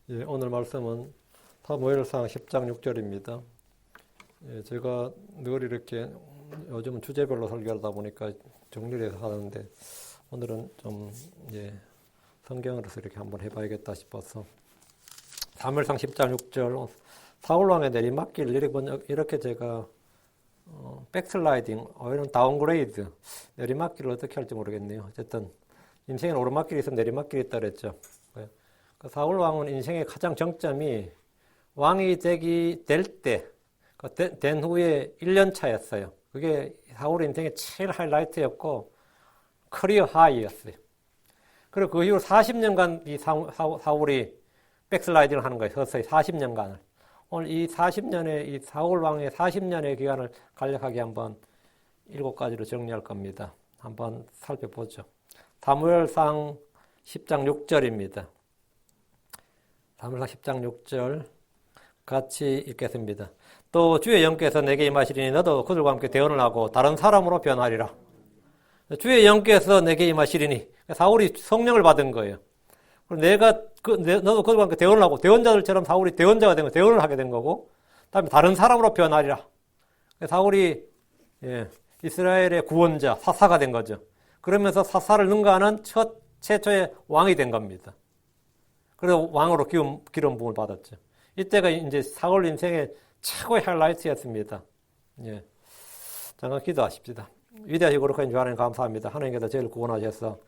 예, 오늘 말씀은 사무엘상 10장 6절입니다. 예, 제가 늘 이렇게 요즘은 주제별로 설교하다 보니까 정리를 해서 하는데 오늘은 좀 성경으로서 이렇게 한번 해봐야겠다 싶어서 사무엘상 10장 6절 사울왕의 내리막길 이렇게 제가 백슬라이딩, 이런 다운그레이드, 내리막길을 어떻게 할지 모르겠네요. 어쨌든 인생엔 오르막길이 있으면 내리막길이 있다 그랬죠. 사울 왕은 인생의 가장 정점이 왕이 될 때, 된 후에 1년 차였어요. 그게 사울 인생의 제일 하이라이트였고, 커리어 하이였어요. 그리고 그 이후 40년간 이 사울이 백슬라이딩을 하는 거예요. 서서히 40년간을. 오늘 이 40년의, 이 사울 왕의 40년의 기간을 간략하게 한번 7가지로 정리할 겁니다. 한번 살펴보죠. 사무엘상 10장 6절입니다. 사무엘상 10장 6절 같이 읽겠습니다. 또 주의 영께서 내게 임하시리니 너도 그들과 함께 대언을 하고 다른 사람으로 변하리라. 주의 영께서 내게 임하시리니 사울이 성령을 받은 거예요. 너도 그들과 함께 대언을 하고 대언자들처럼 사울이 대언자가 된 거예요. 대언을 하게 된 거고 다음에 다른 사람으로 변하리라. 사울이 이스라엘의 구원자, 사사가 된 거죠. 그러면서 사사를 능가하는 최초의 왕이 된 겁니다. 그래서 왕으로 기름 부음을 받았죠. 이때가 이제 사울 인생의 최고의 하이라이트였습니다. 잠깐 기도하십시다. 위대하시고 거룩하신 주 하나님 감사합니다. 하나님께서 저희를 구원하셔서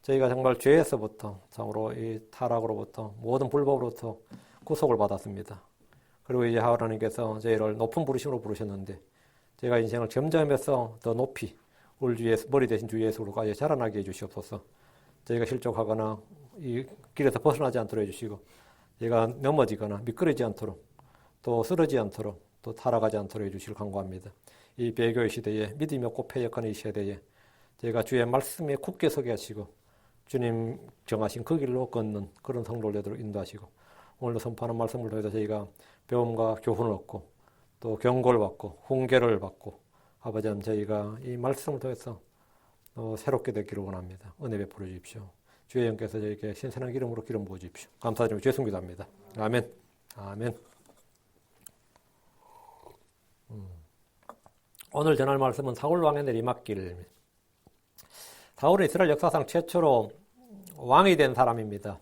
저희가 정말 죄에서부터 참으로 이 타락으로부터 모든 불법으로부터 구속을 받았습니다. 그리고 이제 하나님께서 저희를 높은 부르심으로 부르셨는데 저희가 인생을 점점해서 더 높이 우리 주 예수, 머리 대신 주 예수로까지 자라나게 해주시옵소서. 저희가 실족하거나 이 길에서 벗어나지 않도록 해주시고 저희가 넘어지거나 미끄러지지 않도록 또 쓰러지지 않도록 또 타락하지 않도록 해주시길 간구합니다. 이 배교의 시대에 믿음이 없고 패역하는 이 시대에 저희가 주의 말씀에 굳게 서게 하시고 주님 정하신 그 길로 걷는 그런 성도를 되도록 인도하시고 오늘도 선포하는 말씀을 통해서 저희가 배움과 교훈을 얻고 또 경고를 받고 훈계를 받고 아버지 하나님 저희가 이 말씀을 통해서 새롭게 되기를 원합니다. 은혜 베풀어 주십시오. 주의 영께서 저에게 신선한 기름으로 기름 부어 주십시오. 감사드리며 주의 손 기도합니다. 아멘. 아멘. 오늘 전할 말씀은 사울 왕의 내리막길입니다. 사울은 이스라엘 역사상 최초로 왕이 된 사람입니다.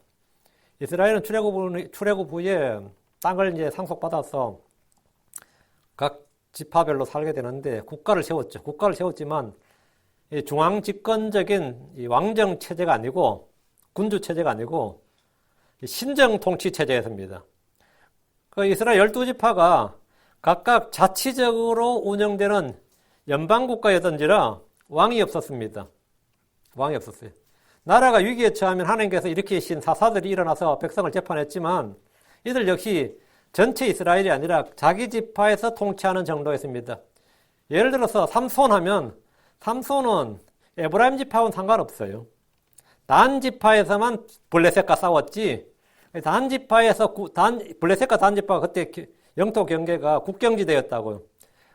이스라엘은 출애굽 후에 땅을 이제 상속받아서 각 지파별로 살게 되는데 국가를 세웠죠. 국가를 세웠지만 중앙 집권적인 왕정 체제가 아니고 군주 체제가 아니고 신정 통치 체제였습니다. 그 이스라엘 12지파가 각각 자치적으로 운영되는 연방국가였던지라 왕이 없었습니다. 왕이 없었어요. 나라가 위기에 처하면 하나님께서 일으키신 사사들이 일어나서 백성을 재판했지만 이들 역시 전체 이스라엘이 아니라 자기 지파에서 통치하는 정도였습니다. 예를 들어서 삼손 하면 삼손은 에브라임 지파와는 상관없어요. 단 지파에서만 블레셋과 싸웠지 단 지파에서 블레셋과 단 지파가 그때 영토 경계가 국경지대였다고요.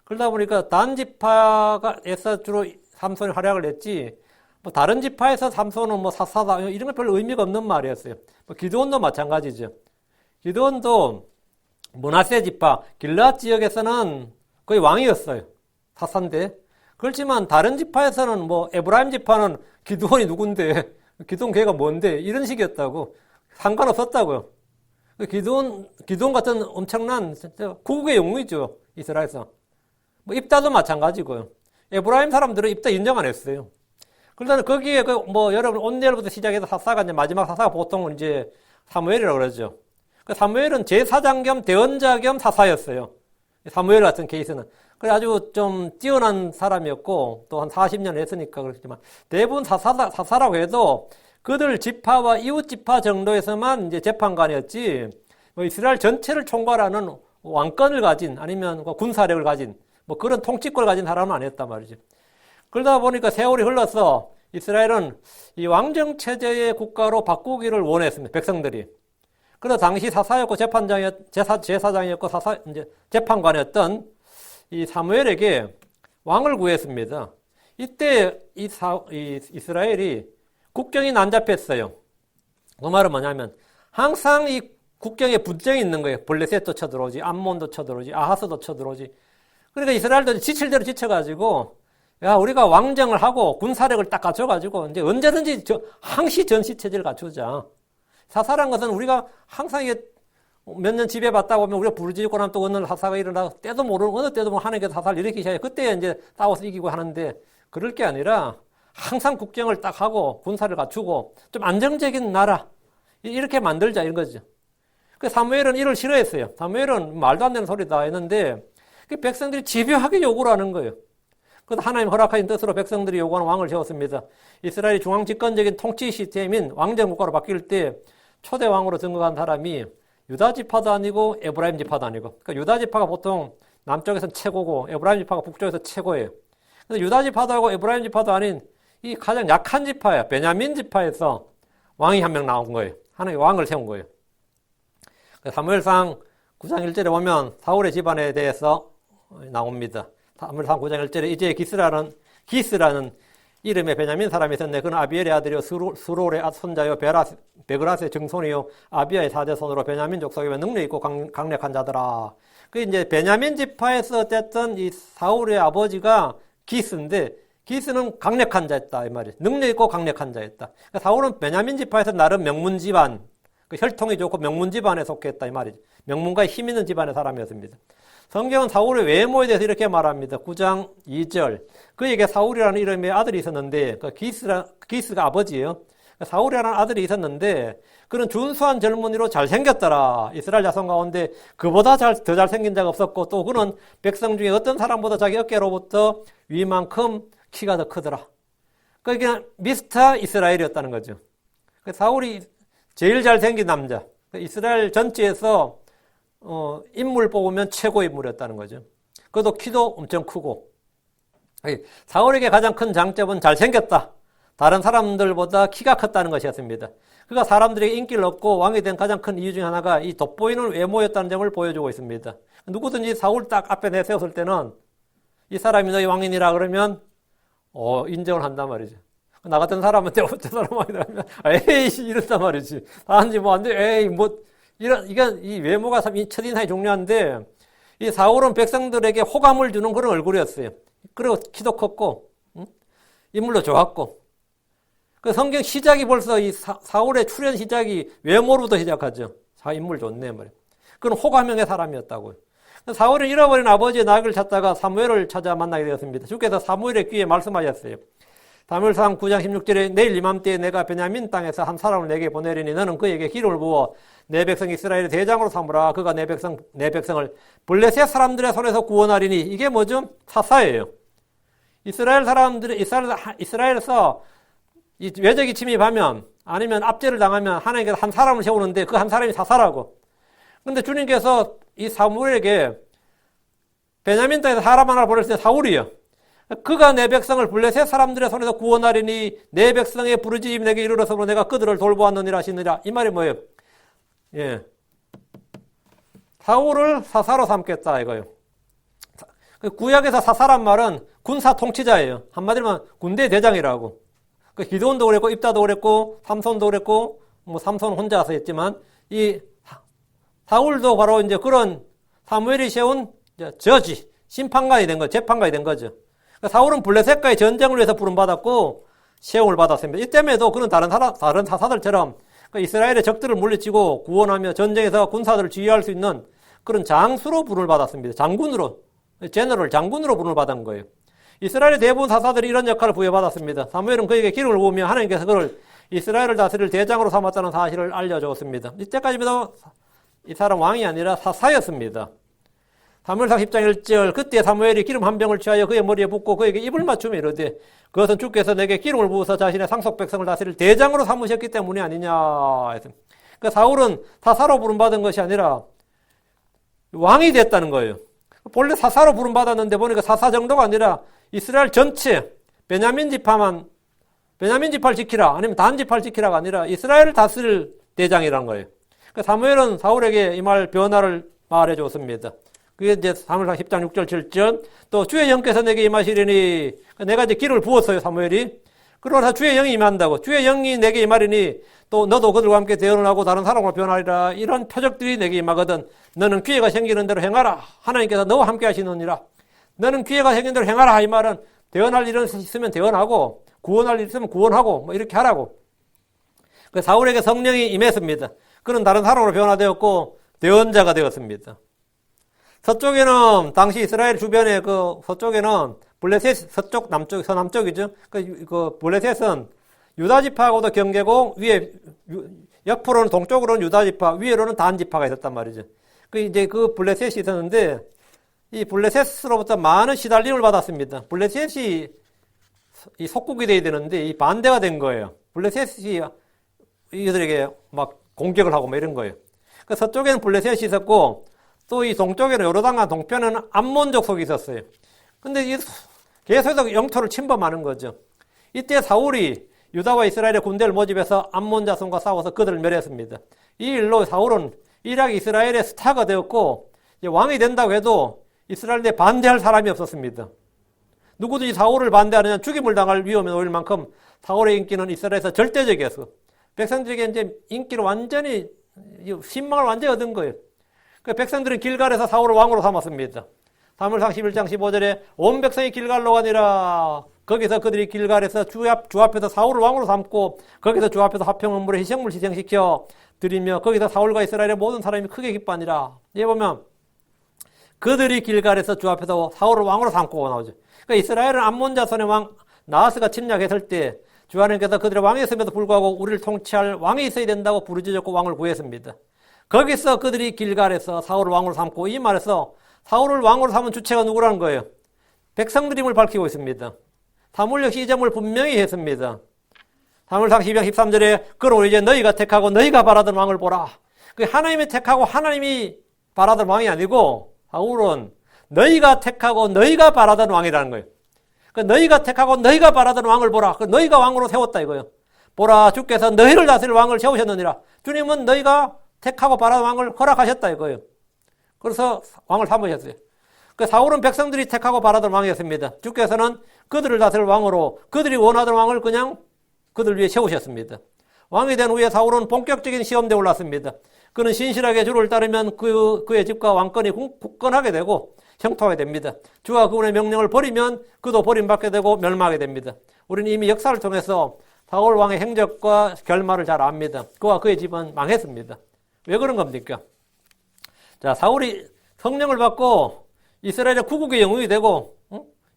그러다 보니까 단 지파에서 주로 삼손이 활약을 했지 뭐 다른 지파에서 삼손은 뭐 사사다 이런 건 별로 의미가 없는 말이었어요. 뭐 기드온도 마찬가지죠. 기드온도 므낫세 지파 길르앗 지역에서는 거의 왕이었어요. 사사인데 그렇지만 다른 지파에서는 뭐 에브라임 지파는 기드온이 누군데 기드온 걔가 뭔데 이런 식이었다고 상관없었다고요. 기드온 같은 엄청난 진짜 국국의 영웅이죠. 이스라엘에서. 뭐 입다도 마찬가지고요. 에브라임 사람들은 입다 인정 안 했어요. 그러다 거기에 여러분 온넬부터 시작해서 사사가 이제 마지막 사사가 보통은 이제 사무엘이라고 그러죠. 사무엘은 제사장 겸 대언자 겸 사사였어요. 사무엘 같은 케이스는. 그래 아주 좀 뛰어난 사람이었고 또 한 40년 했으니까 그렇지만 대부분 사사라고 해도 그들 지파와 이웃 지파 정도에서만 이제 재판관이었지 이스라엘 전체를 총괄하는 왕권을 가진 아니면 군사력을 가진 그런 통치권을 가진 사람은 아니었단 말이죠. 그러다 보니까 세월이 흘러서 이스라엘은 이 왕정 체제의 국가로 바꾸기를 원했습니다. 백성들이. 그래서 당시 사사였고 제사장이었고 이제 재판관이었던 이 사무엘에게 왕을 구했습니다. 이때 이스라엘이 국경이 난잡했어요. 그 말은 뭐냐면 항상 이 국경에 분쟁이 있는 거예요. 블레셋도 쳐들어오지, 암몬도 쳐들어오지, 아하스도 쳐들어오지. 그러니까 이스라엘도 지칠 대로 지쳐가지고, 야, 우리가 왕정을 하고 군사력을 딱 갖춰가지고, 이제 언제든지 항시 전시 체제를 갖추자. 사사란 것은 우리가 항상 이게 몇 년 지배받다 보면 우리가 부르짖고 나면 또 어느 날 사사가 일어나고, 때도 모르는, 어느 때도 모르는 하나님께서 사사를 일으키셔야 그때 이제 싸워서 이기고 하는데, 그럴 게 아니라, 항상 국경을 딱 하고, 군사를 갖추고, 좀 안정적인 나라, 이렇게 만들자, 이런 거죠. 그 사무엘은 이를 싫어했어요. 사무엘은 말도 안 되는 소리다 했는데 그 백성들이 집요하게 요구를 하는 거예요. 그래서 하나님 허락하신 뜻으로 백성들이 요구하는 왕을 세웠습니다. 이스라엘이 중앙 집권적인 통치 시스템인 왕정 국가로 바뀔 때 초대 왕으로 등극한 사람이 유다 지파도 아니고 에브라임 지파도 아니고, 그러니까 유다 지파가 보통 남쪽에서는 최고고 에브라임 지파가 북쪽에서 최고예요. 그래서 유다 지파도 하고 에브라임 지파도 아닌 이 가장 약한 지파예요. 베냐민 지파에서 왕이 한 명 나온 거예요. 하나님의 왕을 세운 거예요. 사무엘상 9장 1절에 보면 사울의 집안에 대해서 나옵니다. 사무엘상 9장 1절에 이제 기스라는 이름의 베냐민 사람이 있었네. 그는 아비엘의 아들이요 수롤의 손자요 베그라스의 증손이요 아비야의 사제손으로 베냐민 족속에 능력 있고 강력한 자더라. 그 이제 베냐민 지파에서 어쨌든 이 사울의 아버지가 기스인데 기스는 강력한 자였다 이 말이에요. 능력 있고 강력한 자였다. 그러니까 사울은 베냐민 지파에서 나름 명문 집안, 그 혈통이 좋고 명문 집안에 속했다 이 말이죠. 명문가의 힘 있는 집안의 사람이었습니다. 성경은 사울의 외모에 대해서 이렇게 말합니다. 9장 2절. 그에게 사울이라는 이름의 아들이 있었는데, 기스가 아버지예요. 사울이라는 아들이 있었는데, 그는 준수한 젊은이로 잘생겼더라. 이스라엘 자손 가운데 그보다 더 잘생긴 자가 없었고, 또 그는 백성 중에 어떤 사람보다 자기 어깨로부터 위만큼 키가 더 크더라. 그러니까 미스터 이스라엘이었다는 거죠. 사울이 제일 잘생긴 남자. 이스라엘 전체에서 인물 뽑으면 최고 인물이었다는 거죠. 그것도 키도 엄청 크고. 사울에게 가장 큰 장점은 잘생겼다. 다른 사람들보다 키가 컸다는 것이었습니다. 그가 사람들에게 인기를 얻고 왕이 된 가장 큰 이유 중에 하나가 이 돋보이는 외모였다는 점을 보여주고 있습니다. 누구든지 사울 딱 앞에 내세웠을 때는 이 사람이 너희 왕이니라 그러면 인정을 한단 말이죠. 나 같은 사람은 저 사람 왕이라면 에이 이런단 말이지. 단지 뭐 안 돼. 에이 뭐 이건 이 외모가 참 첫인상이 중요한데 이 사울은 백성들에게 호감을 주는 그런 얼굴이었어요. 그리고 키도 컸고 인물도 좋았고. 그 성경 시작이 벌써 이 사울의 출현 시작이 외모로부터 시작하죠. 인물 좋네 말이에요. 그건 호감형의 사람이었다고요. 사울은 잃어버린 아버지의 낙을 찾다가 사무엘을 찾아 만나게 되었습니다. 주께서 사무엘의 귀에 말씀하셨어요. 사무엘상 9장 16절에 내일 이맘때에 내가 베냐민 땅에서 한 사람을 내게 보내리니 너는 그에게 기름을 부어 내 백성 이스라엘의 대장으로 삼으라. 그가 내 백성을 블레셋 사람들의 손에서 구원하리니. 이게 뭐죠? 사사예요. 이스라엘에서 이 외적이 침입하면 아니면 압제를 당하면 하나님께서 한 사람을 세우는데 그 한 사람이 사사라고. 근데 주님께서 이 사무엘에게 베냐민 땅에서 사람 하나 보냈을 때 사울이요. 그가 내 백성을 블레셋 사람들의 손에서 구원하리니 내 백성의 부르짖음이 내게 이르러서로 내가 그들을 돌보았느니라 하시느니라. 이 말이 뭐예요? 예. 사울을 사사로 삼겠다 이거예요. 구약에서 사사란 말은 군사 통치자예요. 한마디로 군대 대장이라고. 기드온도 그랬고 입다도 그랬고 삼손도 그랬고 뭐 삼손 혼자서 했지만 이 사울도 바로 이제 그런 사무엘이 세운 저지 심판관이 된 거, 재판관이 된 거죠. 사울은 블레셋과의 전쟁을 위해서 부름받았고 세움을 받았습니다. 이때에도 그는 다른 사사들처럼 이스라엘의 적들을 물리치고 구원하며 전쟁에서 군사들을 지휘할 수 있는 그런 장수로 부름을 받았습니다. 장군으로, 장군으로 부름을 받은 거예요. 이스라엘의 대부분 사사들이 이런 역할을 부여받았습니다. 사무엘은 그에게 기름을 부으며 하나님께서 그를 이스라엘을 다스릴 대장으로 삼았다는 사실을 알려주었습니다. 이때까지도 이 사람 왕이 아니라 사사였습니다. 사무엘상 10장 1절 그때 사무엘이 기름 한 병을 취하여 그의 머리에 붓고 그에게 입을 맞추며 이르되 그것은 주께서 내게 기름을 부어서 자신의 상속 백성을 다스릴 대장으로 삼으셨기 때문이 아니냐. 그러니까 사울은 사사로 부름받은 것이 아니라 왕이 됐다는 거예요. 본래 사사로 부름받았는데 보니까 사사 정도가 아니라 이스라엘 전체 베냐민 지파를 지키라 아니면 단 지파를 지키라가 아니라 이스라엘을 다스릴 대장이라는 거예요. 그러니까 사무엘은 사울에게 이 말 변화를 말해 줬습니다. 그게 이제 사무엘상 10장 6절 7절 또 주의 영께서 내게 임하시리니 내가 이제 기름을 부었어요. 사무엘이 그러나 주의 영이 임한다고. 주의 영이 내게 임하리니 또 너도 그들과 함께 대언을 하고 다른 사람으로 변하리라. 이런 표적들이 내게 임하거든 너는 기회가 생기는 대로 행하라. 하나님께서 너와 함께 하시느니라. 너는 기회가 생기는 대로 행하라. 이 말은 대언할 일은 있으면 대언하고 구원할 일 있으면 구원하고 뭐 이렇게 하라고. 그 사울에게 성령이 임했습니다. 그는 다른 사람으로 변화되었고 대언자가 되었습니다. 서쪽에는 당시 이스라엘 주변에 그 서쪽에는 블레셋 서쪽 남쪽 서남쪽이죠. 그 블레셋은 유다 지파하고도 경계고 위에 옆으로는 동쪽으로는 유다 지파, 위로는 단 지파가 있었단 말이죠. 그 이제 그 블레셋이 있었는데 이 블레셋으로부터 많은 시달림을 받았습니다. 블레셋이 이 속국이 돼야 되는데 이 반대가 된 거예요. 블레셋이 이들에게 막 공격을 하고 뭐 이런 거예요. 그 서쪽에는 블레셋이 있었고 또 이 동쪽에는 요르단강 동편에는 암몬 족속이 있었어요. 근데 계속해서 영토를 침범하는 거죠. 이때 사울이 유다와 이스라엘의 군대를 모집해서 암몬 자손과 싸워서 그들을 멸했습니다. 이 일로 사울은 이rak 이스라엘의 스타가 되었고 왕이 된다고 해도 이스라엘에 반대할 사람이 없었습니다. 누구든지 사울을 반대하느냐 죽임을 당할 위험에 놓일 만큼 사울의 인기는 이스라엘에서 절대적이었어. 백성들에게 이제 인기를 완전히 신망을 완전히 얻은 거예요. 그 백성들은 길갈에서 사울을 왕으로 삼았습니다. 사무엘상 11장 15절에 온 백성이 길갈로 가니라. 거기서 그들이 길갈에서 주 앞에서 사울을 왕으로 삼고 거기서 주 앞에서 화평음물에 희생물 희생시켜 드리며 거기서 사울과 이스라엘의 모든 사람이 크게 기뻐하니라. 여기 보면 그들이 길갈에서 주 앞에서 사울을 왕으로 삼고 나오죠. 그러니까 이스라엘은 암몬 자손의 왕 나하스가 침략했을 때 주 하나님께서 그들의 왕이 있음에도 불구하고 우리를 통치할 왕이 있어야 된다고 부르짖었고 왕을 구했습니다. 거기서 그들이 길갈에서 사울을 왕으로 삼고 이 말에서 사울을 왕으로 삼은 주체가 누구라는 거예요? 백성들임을 밝히고 있습니다. 사무엘 역시 이 점을 분명히 했습니다. 사무엘상 12장 13절에 그러므로 이제 너희가 택하고 너희가 바라던 왕을 보라. 그 하나님이 택하고 하나님이 바라던 왕이 아니고 사울은 너희가 택하고 너희가 바라던 왕이라는 거예요. 그 너희가 택하고 너희가 바라던 왕을 보라. 그 너희가 왕으로 세웠다 이거예요. 보라 주께서 너희를 다스릴 왕을 세우셨느니라. 주님은 너희가 택하고 바라던 왕을 허락하셨다 이거예요. 그래서 왕을 삼으셨어요. 그 사울은 백성들이 택하고 바라던 왕이었습니다. 주께서는 그들을 다스릴 왕으로 그들이 원하던 왕을 그냥 그들 위해 세우셨습니다. 왕이 된 후에 사울은 본격적인 시험대에 올랐습니다. 그는 신실하게 주를 따르면 그의 집과 왕권이 굳건하게 되고 형통하게 됩니다. 주가 그분의 명령을 버리면 그도 버림받게 되고 멸망하게 됩니다. 우리는 이미 역사를 통해서 사울 왕의 행적과 결말을 잘 압니다. 그와 그의 집은 망했습니다. 왜 그런 겁니까? 자, 사울이 성령을 받고 이스라엘의 구국의 영웅이 되고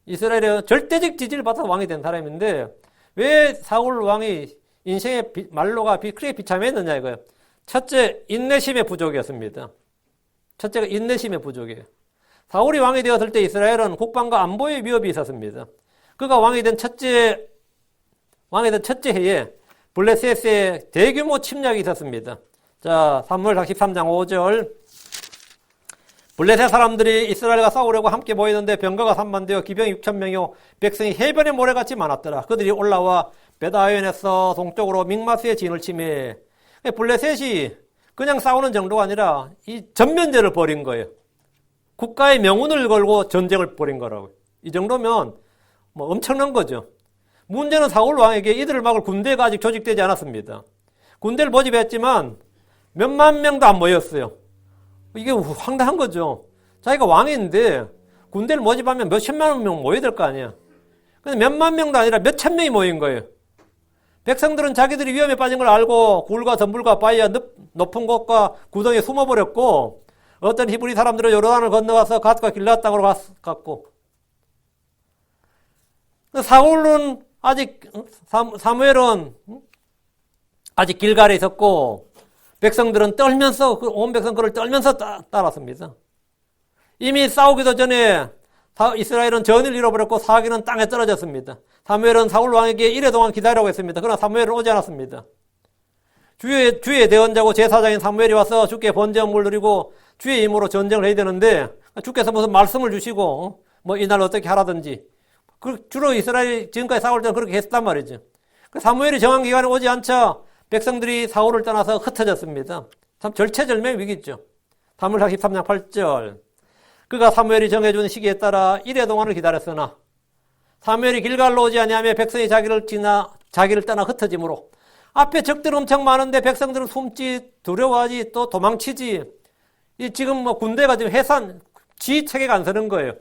이스라엘의 절대적 지지를 받아서 왕이 된 사람인데 왜 사울 왕이 인생의 말로가 크게 비참했느냐 이거예요. 첫째, 인내심의 부족이었습니다. 첫째가 인내심의 부족이에요. 사울이 왕이 되었을 때 이스라엘은 국방과 안보의 위협이 있었습니다. 그가 왕이 된 첫째 해에 블레셋의 대규모 침략이 있었습니다. 자, 사무엘상 13장 5절. 블레셋 사람들이 이스라엘과 싸우려고 함께 모이는데 병거가 3만 되어 기병이 6천 명이요 백성이 해변의 모래같이 많았더라. 그들이 올라와 베다아웬에서 동쪽으로 믹마스의 진을 침해. 블레셋이 그냥 싸우는 정도가 아니라 이 전면제를 벌인 거예요. 국가의 명운을 걸고 전쟁을 벌인 거라고요. 이 정도면 뭐 엄청난 거죠. 문제는 사울 왕에게 이들을 막을 군대가 아직 조직되지 않았습니다. 군대를 모집했지만 몇만 명도 안 모였어요. 이게 황당한 거죠. 자기가 왕인데 군대를 모집하면 몇천만 명 모여야 될 거 아니야. 근데 몇만 명도 아니라 몇천 명이 모인 거예요. 백성들은 자기들이 위험에 빠진 걸 알고 굴과 덤불과 바위와 높은 곳과 구덩이에 숨어버렸고 어떤 히브리 사람들은 요르단을 건너가서 갓과 길앗 땅으로 갔고 사울은 아직 사무엘은 아직 길갈에 있었고 백성들은 떨면서 온 백성 그를 떨면서 따랐습니다. 이미 싸우기도 전에 이스라엘은 전을 잃어버렸고 사기는 땅에 떨어졌습니다. 사무엘은 사울 왕에게 이래 동안 기다리라고 했습니다. 그러나 사무엘은 오지 않았습니다. 주의 대언자고 제사장인 사무엘이 와서 주께 번제물을 드리고 주의 힘으로 전쟁을 해야 되는데 주께서 무슨 말씀을 주시고 뭐 이날 어떻게 하라든지 주로 이스라엘이 지금까지 싸울 때는 그렇게 했단 말이죠. 사무엘이 정한 기간에 오지 않자 백성들이 사울을 떠나서 흩어졌습니다. 참 절체절명의 위기죠. 사무엘상 13장 8절. 그가 사무엘이 정해준 시기에 따라 이래 동안을 기다렸으나 사무엘이 길갈로 오지 아니하며 백성이 자기를 지나 자기를 떠나 흩어짐으로. 앞에 적들은 엄청 많은데 백성들은 숨지, 두려워하지, 또 도망치지. 이 지금 뭐 군대가 지금 해산, 지 체계가 안 서는 거예요.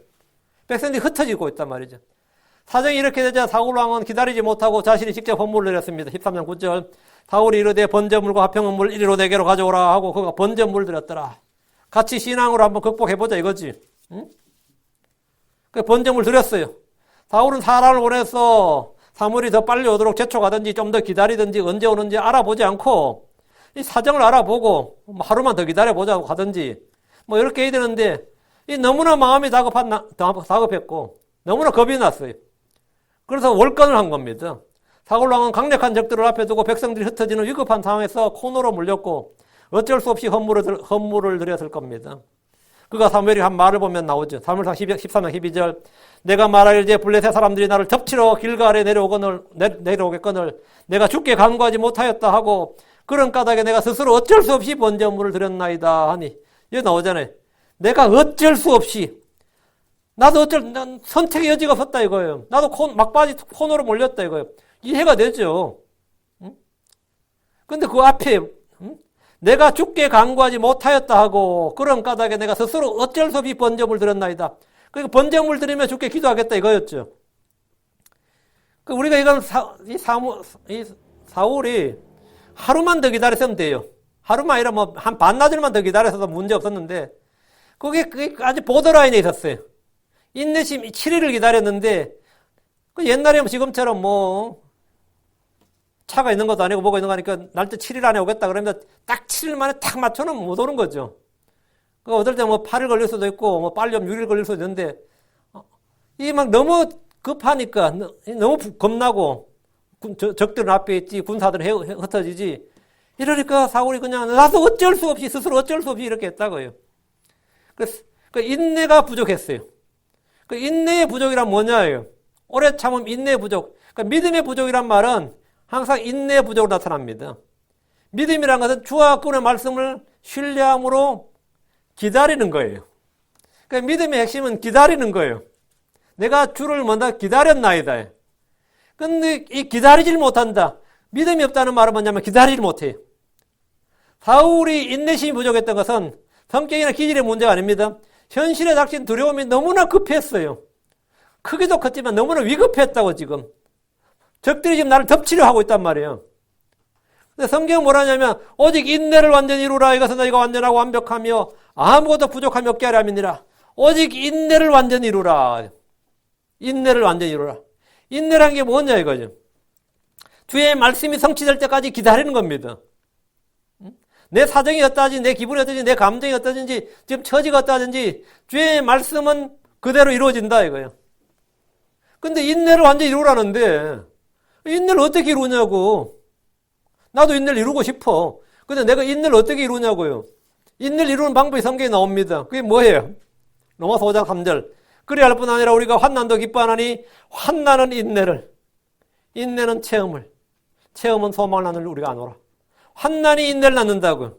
백성들이 흩어지고 있단 말이죠. 사정이 이렇게 되자 사울왕은 기다리지 못하고 자신이 직접 헌물을 내렸습니다. 13장 9절. 사울이 이르되 번제물과 화평은물 이리로 내게로 가져오라 하고 그가 번제물을 드렸더라. 같이 신앙으로 한번 극복해보자 이거지. 응? 그 번제물 드렸어요. 사울은 사람을 보내서 사물이 더 빨리 오도록 재촉하든지 좀 더 기다리든지 언제 오는지 알아보지 않고 이 사정을 알아보고 하루만 더 기다려보자고 하든지 뭐 이렇게 해야 되는데 이 너무나 마음이 다급했고 너무나 겁이 났어요. 그래서 월권을 한 겁니다. 사울왕은 강력한 적들을 앞에 두고 백성들이 흩어지는 위급한 상황에서 코너로 물렸고 어쩔 수 없이 헌물을 드렸을 겁니다. 그가 사무엘이 한 말을 보면 나오죠. 사무엘상 13장 12절. 내가 말하기를 블레셋 사람들이 나를 덮치러 길갈에 내려오겠거늘 내가 죽게 간구하지 못하였다 하고 그런 까닭에 내가 스스로 어쩔 수 없이 번제물을 드렸나이다 하니 여기 나오잖아요. 내가 어쩔 수 없이 나도 난 선택의 여지가 없었다 이거예요. 나도 막바지 코너로 몰렸다 이거예요. 이해가 되죠. 근데 그 앞에 내가 죽게 간구하지 못하였다 하고 그런 까닭에 내가 스스로 어쩔 수 없이 번제물 드렸나이다. 그러니까 번제물 드리면 죽게 기도하겠다 이거였죠. 우리가 이건 사울이 하루만 더 기다렸으면 돼요. 하루만 아니라 뭐 한 반나절만 더 기다려서도 문제 없었는데 그게 아주 보더라인에 있었어요. 인내심 7일을 기다렸는데 옛날에 지금처럼 뭐 차가 있는 것도 아니고 뭐가 있는 거 하니까 날짜 7일 안에 오겠다 그러면 딱 7일 만에 딱 맞춰놓으면 못 오는 거죠. 어떨 때 뭐 8일 걸릴 수도 있고 뭐 빨리 하면 6일 걸릴 수도 있는데 이 막 너무 급하니까 너무 겁나고 적들은 앞에 있지 군사들은 흩어지지 이러니까 사울이 그냥 나도 어쩔 수 없이 스스로 어쩔 수 없이 이렇게 했다고요. 그래서 그 인내가 부족했어요. 그 인내의 부족이란 뭐냐예요. 오래 참음 인내의 부족. 그러니까 믿음의 부족이란 말은 항상 인내의 부족으로 나타납니다. 믿음이란 것은 주와 그분의 말씀을 신뢰함으로 기다리는 거예요. 그러니까 믿음의 핵심은 기다리는 거예요. 내가 주를 먼저 기다렸나이다. 근데 이 기다리질 못한다. 믿음이 없다는 말은 뭐냐면 기다리질 못해요. 사울이 인내심이 부족했던 것은 성격이나 기질의 문제가 아닙니다. 현실에 닥친 두려움이 너무나 급했어요. 크기도 컸지만 너무나 위급했다고 지금. 적들이 지금 나를 덮치려 하고 있단 말이에요. 근데 성경은 뭐라 하냐면 오직 인내를 완전히 이루라. 이것은 너희가 완전하고 완벽하며 아무것도 부족함이 없게 하려 함이니라. 오직 인내를 완전히 이루라. 인내를 완전히 이루라. 인내란 게 뭐냐 이거죠. 주의 말씀이 성취될 때까지 기다리는 겁니다. 내 사정이 어떠하든지 내 기분이 어떠든지 내 감정이 어떠든지 지금 처지가 어떠하든지 주의 말씀은 그대로 이루어진다 이거예요. 근데 인내를 완전히 이루라는데 인내를 어떻게 이루냐고. 나도 인내를 이루고 싶어. 근데 내가 인내를 어떻게 이루냐고요. 인내를 이루는 방법이 성경에 나옵니다. 그게 뭐예요? 로마서 5장 3절. 그래야 할 뿐 아니라 우리가 환난도 기뻐하나니 환난은 인내를, 인내는 체험을, 체험은 소망을 낳는 우리가 아노라. 환난이 인내를 낳는다고요.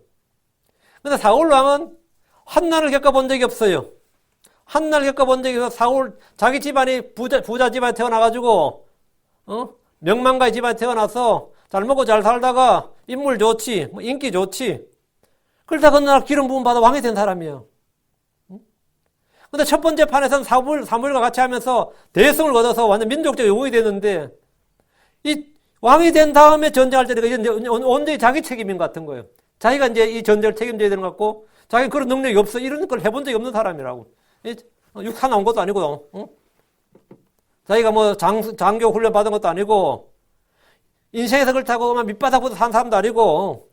근데 사울 왕은 환난을 겪어본 적이 없어요. 환난을 겪어본 적이 없어서 사울 자기 집안이 부자 집안에 태어나가지고 명망가의 집안에 태어나서 잘 먹고 잘 살다가 인물 좋지, 인기 좋지. 그러다 어느 날 기름 부음 받아 왕이 된 사람이에요. 근데 첫 번째 판에서는 사무엘과 같이 하면서 대성을 얻어서 완전 민족적 영웅이 되는데 이 왕이 된 다음에 전쟁할 때 이제 온전히 자기 책임인 것 같은 거예요. 자기가 이제 이 전쟁을 책임져야 되는 것 같고 자기 그런 능력이 없어. 이런 걸 해본 적이 없는 사람이라고. 육사 나온 것도 아니고 자기가 뭐 장교 훈련 받은 것도 아니고 인생에서 그걸 타고 밑바닥보다 산 사람도 아니고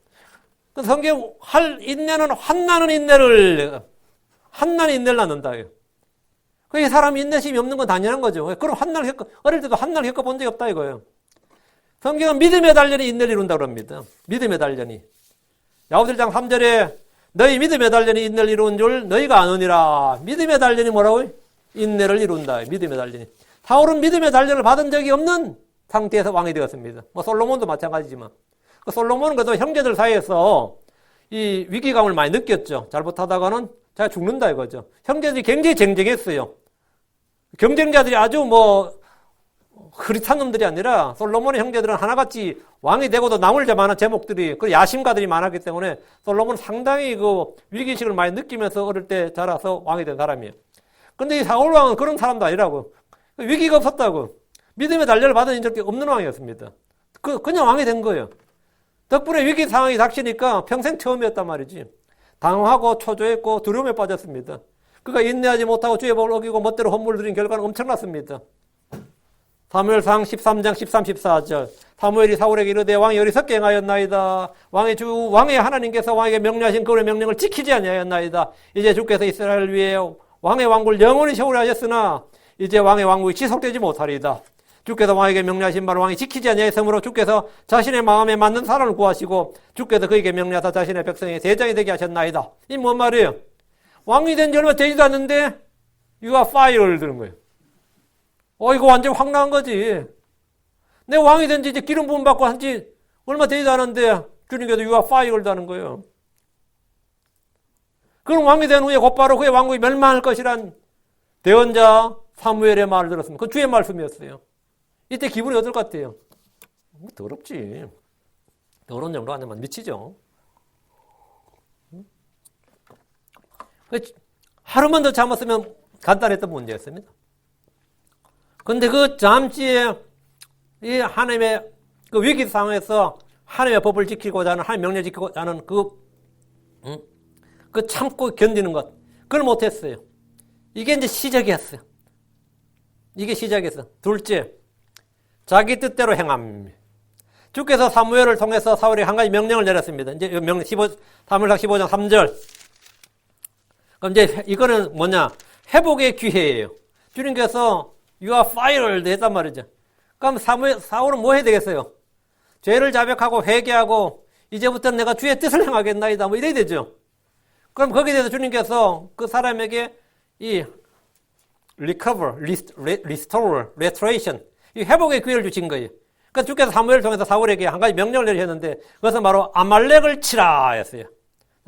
성경 인내는 환난은 인내를 낳는다. 그 사람이 인내심이 없는 건 당연한 거죠. 그럼 어릴 때도 환난을 겪어본 적이 없다 이거예요. 성경은 믿음의 단련이 인내를 이룬다고 합니다. 믿음의 단련이. 야고보서 1장 3절에 너희 믿음의 단련이 인내를 이룬 줄 너희가 아느니라. 믿음의 단련이 뭐라고요? 인내를 이룬다. 믿음의 단련이. 사울은 믿음의 단련을 받은 적이 없는 상태에서 왕이 되었습니다. 뭐 솔로몬도 마찬가지지만. 그 솔로몬은 그래도 형제들 사이에서 이 위기감을 많이 느꼈죠. 잘못하다가는 자기가 죽는다 이거죠. 형제들이 굉장히 쟁쟁했어요. 경쟁자들이 아주 뭐 흐릿한 놈들이 아니라 솔로몬의 형제들은 하나같이 왕이 되고도 남을 만한 제목들이, 그 야심가들이 많았기 때문에 솔로몬은 상당히 그 위기의식을 많이 느끼면서 어릴 때 자라서 왕이 된 사람이에요. 근데 이 사울 왕은 그런 사람도 아니라고. 위기가 없었다고. 믿음의 단련을 받은 적이 없는 왕이었습니다. 그냥 왕이 된 거예요. 덕분에 위기 상황이 닥치니까 평생 처음이었단 말이지. 당황하고 초조했고 두려움에 빠졌습니다. 그가 인내하지 못하고 주의 법을 어기고 멋대로 헌물을 드린 결과는 엄청났습니다. 사무엘상 13장 13, 14절. 사무엘이 사울에게 이르되 왕이 어리석게 행하였나이다. 왕의 하나님께서 왕에게 명령하신 그의 명령을 지키지 아니하였나이다. 이제 주께서 이스라엘을 위해 왕의 왕국을 영원히 세우려 하셨으나 이제 왕의 왕국이 지속되지 못하리이다. 주께서 왕에게 명령하신 바를 왕이 지키지 아니하였으므로 주께서 자신의 마음에 맞는 사람을 구하시고 주께서 그에게 명령하사 자신의 백성의 대장이 되게 하셨나이다. 이 뭔 말이에요? 왕이 된 지 얼마 되지도 않는데 you are fire를 드는 거예요. 이거 완전 확 나간 거지. 내 왕이 된 지 이제 기름 부음 받고 한 지 얼마 되지도 않았는데 주님께서 you are fire를 하는 거예요. 그럼 왕이 된 후에 곧바로 그의 왕국이 멸망할 것이란 대언자 사무엘의 말을 들었습니다. 그 주의 말씀이었어요. 이때 기분이 어떨 것 같아요? 더럽지. 더러운 정도 아니면 미치죠. 하루만 더 참았으면 간단했던 문제였습니다. 근데 그 잠시에 이 하나님의 그 위기 상황에서 하나님의 법을 지키고자 하는, 하나님의 명령을 지키고자 하는 그 참고 견디는 것, 그걸 못했어요. 이게 이제 시작이었어요. 이게 시작이었어요. 둘째, 자기 뜻대로 행함. 주께서 사무엘을 통해서 사울에게 한 가지 명령을 내렸습니다. 이제 사무엘상 15장 3절. 그럼 이제 이거는 뭐냐? 회복의 기회예요. 주님께서 You are fired 했단 말이죠. 그럼 사울은 뭐 해야 되겠어요? 죄를 자백하고 회개하고 이제부터는 내가 주의 뜻을 행하겠나이다. 뭐 이래야 되죠. 그럼 거기에 대해서 주님께서 그 사람에게 이 recover, restore, restoration, 이 회복의 기회를 주신 거예요. 그러니까 주께서 사무엘을 통해서 사울에게 한 가지 명령을 내리셨는데 그것은 바로 아말렉을 치라 했어요.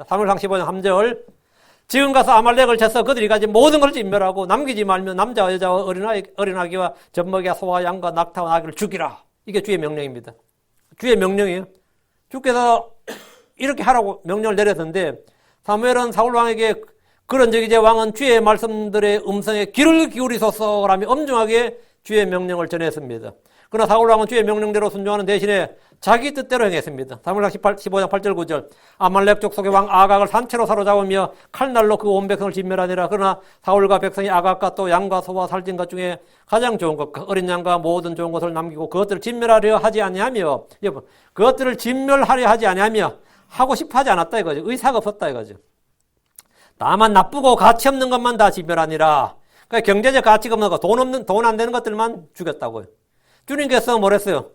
사무엘상 15장 3절. 지금 가서 아말렉을 쳐서 그들이 가진 모든 것을 진멸하고 남기지 말며 남자와 여자와 어린아기와 젖먹이와 소와 양과 낙타와 나귀를 죽이라. 이게 주의 명령입니다. 주의 명령이에요. 주께서 이렇게 하라고 명령을 내렸는데 사무엘은 사울 왕에게 그런 적이 이제 왕은 주의 말씀들의 음성에 귀를 기울이소서라며 엄중하게 주의 명령을 전했습니다. 그러나 사울 왕은 주의 명령대로 순종하는 대신에 자기 뜻대로 행했습니다. 사무엘상 15장 8절 9절. 아말렉 족속의 왕 아각을 산채로 사로잡으며 칼날로 그 온 백성을 진멸하니라. 그러나 사울과 백성이 아각과 또 양과 소와 살찐 것 중에 가장 좋은 것, 어린 양과 모든 좋은 것을 남기고 그것들을 진멸하려 하지 아니하며, 그것들을 진멸하려 하지 아니하며 하고 싶어 하지 않았다 이거죠. 의사가 없었다 이거죠. 다만 나쁘고 가치 없는 것만 다 진멸하니라. 그러니까 경제적 가치가 없는 거, 돈 안 되는 것들만 죽였다고요. 주님께서 뭐랬어요?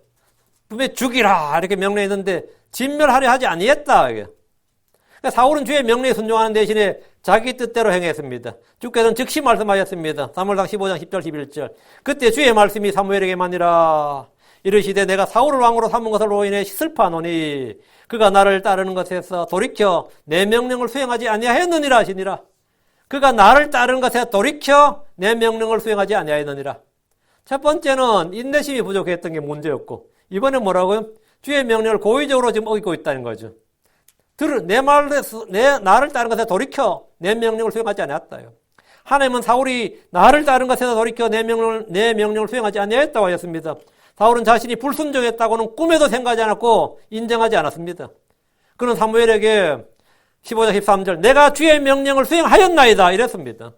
분명히 죽이라 이렇게 명령했는데 진멸하려 하지 아니했다. 그러니까 사울은 주의 명령에 순종하는 대신에 자기 뜻대로 행했습니다. 주께서는 즉시 말씀하셨습니다. 사무엘상 15장 10절 11절. 그때 주의 말씀이 사무엘에게만이라. 이르시되 내가 사울을 왕으로 삼은 것으로 인해 슬퍼하노니 그가 나를 따르는 것에서 돌이켜 내 명령을 수행하지 아니하였느니라 하시니라. 그가 나를 따르는 것에 돌이켜 내 명령을 수행하지 아니하였느니라. 첫 번째는 인내심이 부족했던 게 문제였고, 이번엔 뭐라고요? 주의 명령을 고의적으로 지금 어기고 있다는 거죠. 나를 따르는 것에 돌이켜 내 명령을 수행하지 않았다요. 하나님은 사울이 나를 따르는 것에서 돌이켜 내 명령을 수행하지 아니했다고 하셨습니다. 사울은 자신이 불순종했다고는 꿈에도 생각하지 않았고 인정하지 않았습니다. 그는 사무엘에게 15장 13절 내가 주의 명령을 수행하였나이다 이랬습니다.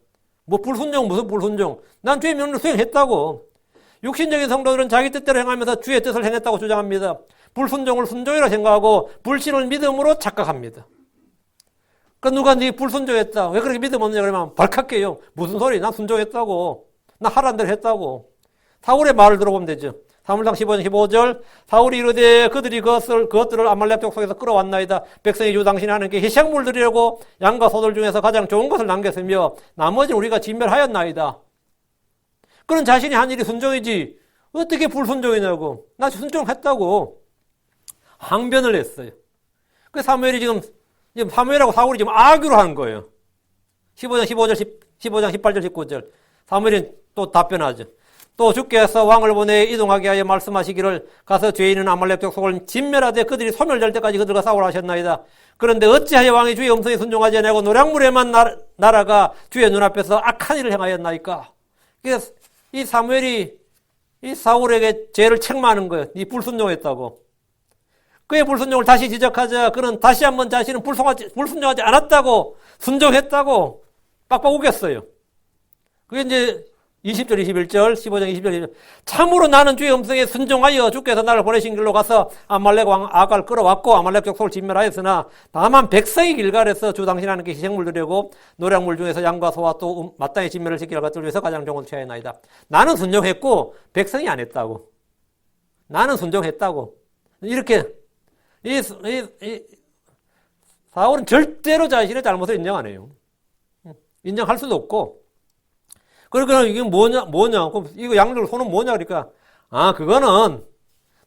무슨 불순종? 난 주의 명령을 수행했다고. 육신적인 성도들은 자기 뜻대로 행하면서 주의 뜻을 행했다고 주장합니다. 불순종을 순종이라 생각하고 불신을 믿음으로 착각합니다. 그러니까 누가 네 불순종했다. 왜 그렇게 믿음 없느냐 그러면 발칵해요. 무슨 소리? 난 순종했다고. 나 하라는 대로 했다고. 사울의 말을 들어보면 되죠. 사무엘상 15장 15절 사울이 이르되 그들이 그것들을 아말렉 족속에서 끌어왔나이다. 백성이 주 당신이 하나님께 희생물 드리려고 양과 소들 중에서 가장 좋은 것을 남겼으며 나머지는 우리가 진멸하였나이다. 그런 자신이 한 일이 순종이지 어떻게 불순종이냐고. 나 순종했다고 항변을 했어요. 그 사무엘이 지금 사무엘하고 사울이 지금 악유를 하는 거예요. 15장 18절 19절 사무엘이 또 답변하죠. 또 주께서 왕을 보내 이동하게 하여 말씀하시기를 가서 죄 있는 아말렉 족속을 진멸하되 그들이 소멸될 때까지 그들과 싸우라 하셨나이다. 그런데 어찌하여 왕이 주의 음성에 순종하지 아니하고 노략물에만 날아가 주의 눈앞에서 악한 일을 행하였나이까. 그래서 이 사무엘이 이 사울에게 죄를 책망하는 거예요. 이 불순종했다고. 그의 불순종을 다시 지적하자 그는 다시 한번 자신은 불순종하지 않았다고 순종했다고 빡빡 우겼어요. 그게 이제 20절, 21절, 15장, 20절, 21절. 참으로 나는 주의 음성에 순종하여 주께서 나를 보내신 길로 가서 아말렉 왕 아갈 끌어왔고 아말렉 족속을 진멸하였으나 다만 백성이 길갈에서 주 당신 하나님께 희생물 드리고 노략물 중에서 양과 소와 또 마땅히 진멸을 지키려 것들 위해서 가장 좋은 것을 취하였나이다. 나는 순종했고 백성이 안 했다고. 나는 순종했다고. 이렇게 사울은 절대로 자신의 잘못을 인정 안 해요. 인정할 수도 없고. 그러니까 이게 뭐냐? 그럼 이거 양들 손은 뭐냐? 그러니까, 그거는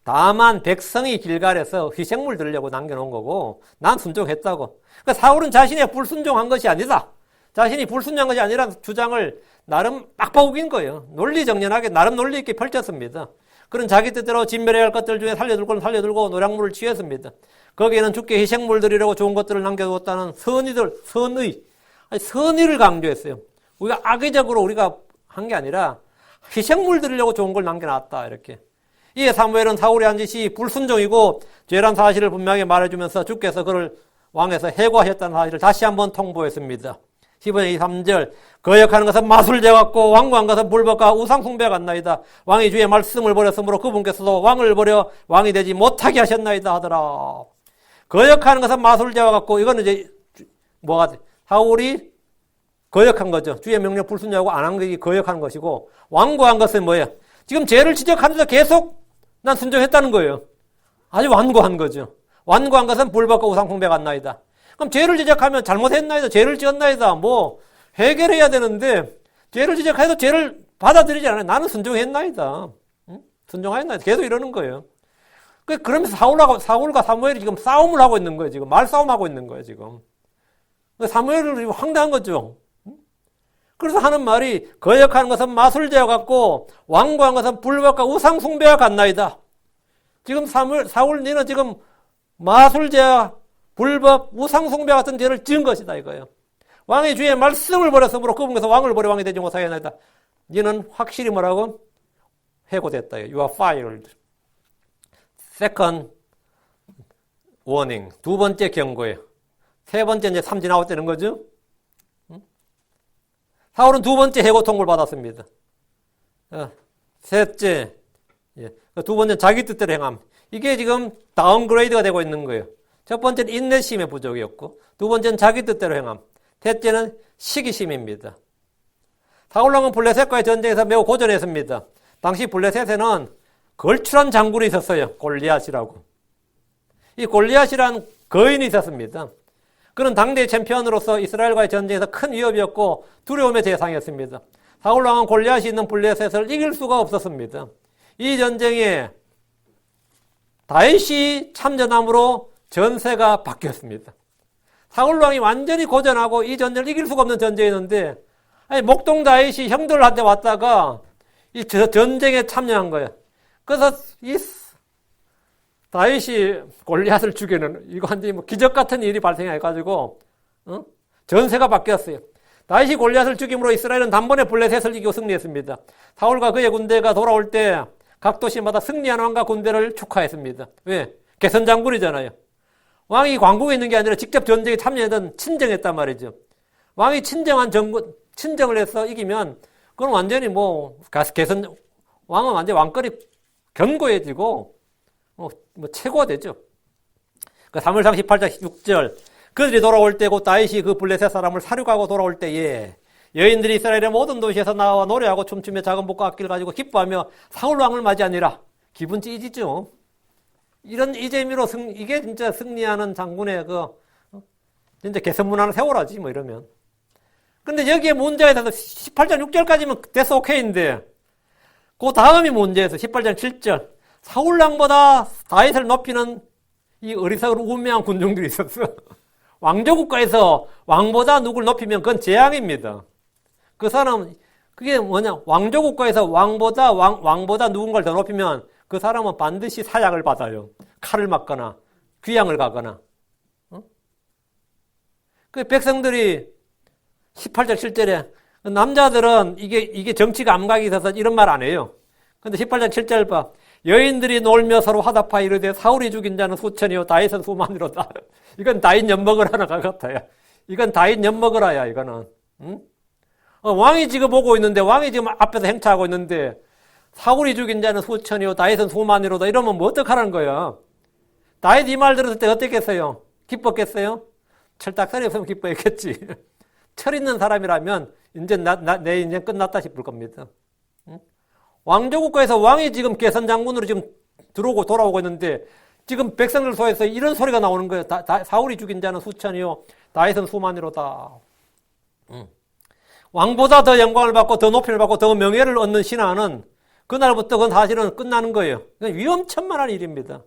다만 백성이 길갈에서 희생물 드리려고 남겨놓은 거고, 난 순종했다고. 그러니까 사울은 자신의 불순종한 것이 아니다. 자신이 불순종한 것이 아니라 주장을 나름 빡빡 우긴 거예요. 논리정연하게, 나름 논리 있게 펼쳤습니다. 그런 자기 뜻대로 진멸해야 할 것들 중에 살려둘 건 살려둘고 노략물을 취했습니다. 거기에는 주께 희생물 드리려고 좋은 것들을 남겨두었다는 선의를 강조했어요. 우리가 악의적으로 우리가 한 게 아니라 희생물 드리려고 좋은 걸 남겨놨다. 이렇게. 이에 사무엘은 사울이 한 짓이 불순종이고 죄란 사실을 분명하게 말해주면서 주께서 그를 왕에서 해고하셨다는 사실을 다시 한번 통보했습니다. 15장 23절 거역하는 것은 마술제 같고 완고한 것은 불법과 우상숭배 같나이다. 왕이 주의 말씀을 버렸으므로 그분께서도 왕을 버려 왕이 되지 못하게 하셨나이다 하더라. 거역하는 것은 마술제와 같고 이거는 이제 사울이 거역한 거죠. 주의 명령 불순종하고 안 한 것이 거역한 것이고 완고한 것은 뭐예요? 지금 죄를 지적하면서 계속 난 순종했다는 거예요. 아주 완고한 거죠. 완고한 것은 불법과 우상숭배 같나이다. 그럼 죄를 지적하면 잘못했나이다. 죄를 지었나이다. 뭐 해결해야 되는데 죄를 지적해도 죄를 받아들이지 않아요. 나는 순종했나이다. 순종하였나이다. 계속 이러는 거예요. 그러면서 사울과 사무엘이 지금 싸움을 하고 있는 거예요. 지금 말싸움하고 있는 거예요. 지금. 사무엘은 황당한 거죠. 그래서 하는 말이 거역하는 것은 마술제와 같고 완고한 것은 불법과 우상숭배와 같나이다. 지금 사울 너는 지금 마술제와 불법, 우상숭배 같은 죄를 지은 것이다 이거예요. 왕이 주의 말씀을 버렸으므로 그분께서 왕을 버려 왕이 되지 못하게 하나이다. 너는 확실히 뭐라고? 해고됐다. You are fired. Second warning. 두 번째 경고예요. 세 번째 이제 삼진 아웃 되는 거죠. 사울은 두 번째 해고 통보를 받았습니다. 셋째, 두 번째는 자기 뜻대로 행함. 이게 지금 다운그레이드가 되고 있는 거예요. 첫 번째는 인내심의 부족이었고, 두 번째는 자기 뜻대로 행함. 셋째는 시기심입니다. 사울왕은 블레셋과의 전쟁에서 매우 고전했습니다. 당시 블레셋에는 걸출한 장군이 있었어요. 골리앗이라고. 이 골리앗이란 거인이 있었습니다. 그는 당대의 챔피언으로서 이스라엘과의 전쟁에서 큰 위협이었고 두려움의 대상이었습니다. 사울왕은 골리앗이 있는 블레셋을 이길 수가 없었습니다. 이 전쟁에 다윗이 참전함으로 전세가 바뀌었습니다. 사울왕이 완전히 고전하고 이 전쟁을 이길 수가 없는 전쟁이었는데 목동 다윗이 형들한테 왔다가 이 전쟁에 참여한 거예요. 그래서 이 다윗이 골리앗을 죽이는 이거 완전히 뭐 기적 같은 일이 발생해가지고 전세가 바뀌었어요. 다윗이 골리앗을 죽임으로 이스라엘은 단번에 블레셋을 이기고 승리했습니다. 사울과 그의 군대가 돌아올 때 각 도시마다 승리한 왕과 군대를 축하했습니다. 왜? 개선 장군이잖아요. 왕이 왕궁에 있는 게 아니라 직접 전쟁에 참여했던 친정했단 말이죠. 왕이 친정을 해서 이기면 그건 완전히 왕은 완전히 왕권이 견고해지고 최고가 되죠. 사무엘상 18장 16절 그들이 돌아올 때 곧 다윗이 그 블레셋 사람을 사륙하고 돌아올 때에 여인들이 이스라엘의 모든 도시에서 나와 노래하고 춤추며 작은 복과 악기를 가지고 기뻐하며 사울왕을 맞이하니라. 기분 찢이죠. 이런 이 재미로 이게 진짜 승리하는 장군의 진짜 개선문화를 세워라지 이러면. 근데 여기에 문제가 있어서 18장 6절까지면 됐어 오케이인데 그 다음이 문제에서 18장 7절 사울왕보다 다윗을 높이는 이 어리석은 우매한 군중들이 있었어. 왕조국가에서 왕보다 누굴 높이면 그건 재앙입니다. 그 사람은 그게 뭐냐? 왕조국가에서 왕보다 누군가를 더 높이면 그 사람은 반드시 사약을 받아요. 칼을 맞거나 귀양을 가거나. 그 백성들이 18절 7절에 남자들은 이게 정치 감각이 있어서 이런 말 안 해요. 근데 18장 7절 봐. 여인들이 놀며 서로 화답하여 이르되 사울이 죽인 자는 수천이요 다윗은 수만이로다. 이건 다윗 엿먹으라는 것 같아요. 이건 다윗 엿먹으라야 이거는. 응? 왕이 지금 오고 있는데 왕이 지금 앞에서 행차하고 있는데 사울이 죽인 자는 수천이요 다윗은 수만이로다 이러면 뭐 어떡하라는 거야. 다윗 이 말 들었을 때 어땠겠어요? 기뻤겠어요? 철딱서리 없으면 기뻐했겠지. 철 있는 사람이라면 이제 내 인생 끝났다 싶을 겁니다. 응? 왕조국가에서 왕이 지금 개선장군으로 지금 들어오고 돌아오고 있는데 지금 백성들 속에서 이런 소리가 나오는 거예요. 사울이 죽인 자는 수천이요 다윗은 수만이로다. 왕보다 더 영광을 받고 더 높이를 받고 더 명예를 얻는 신하는 그날부터 그건 사실은 끝나는 거예요. 위험천만한 일입니다.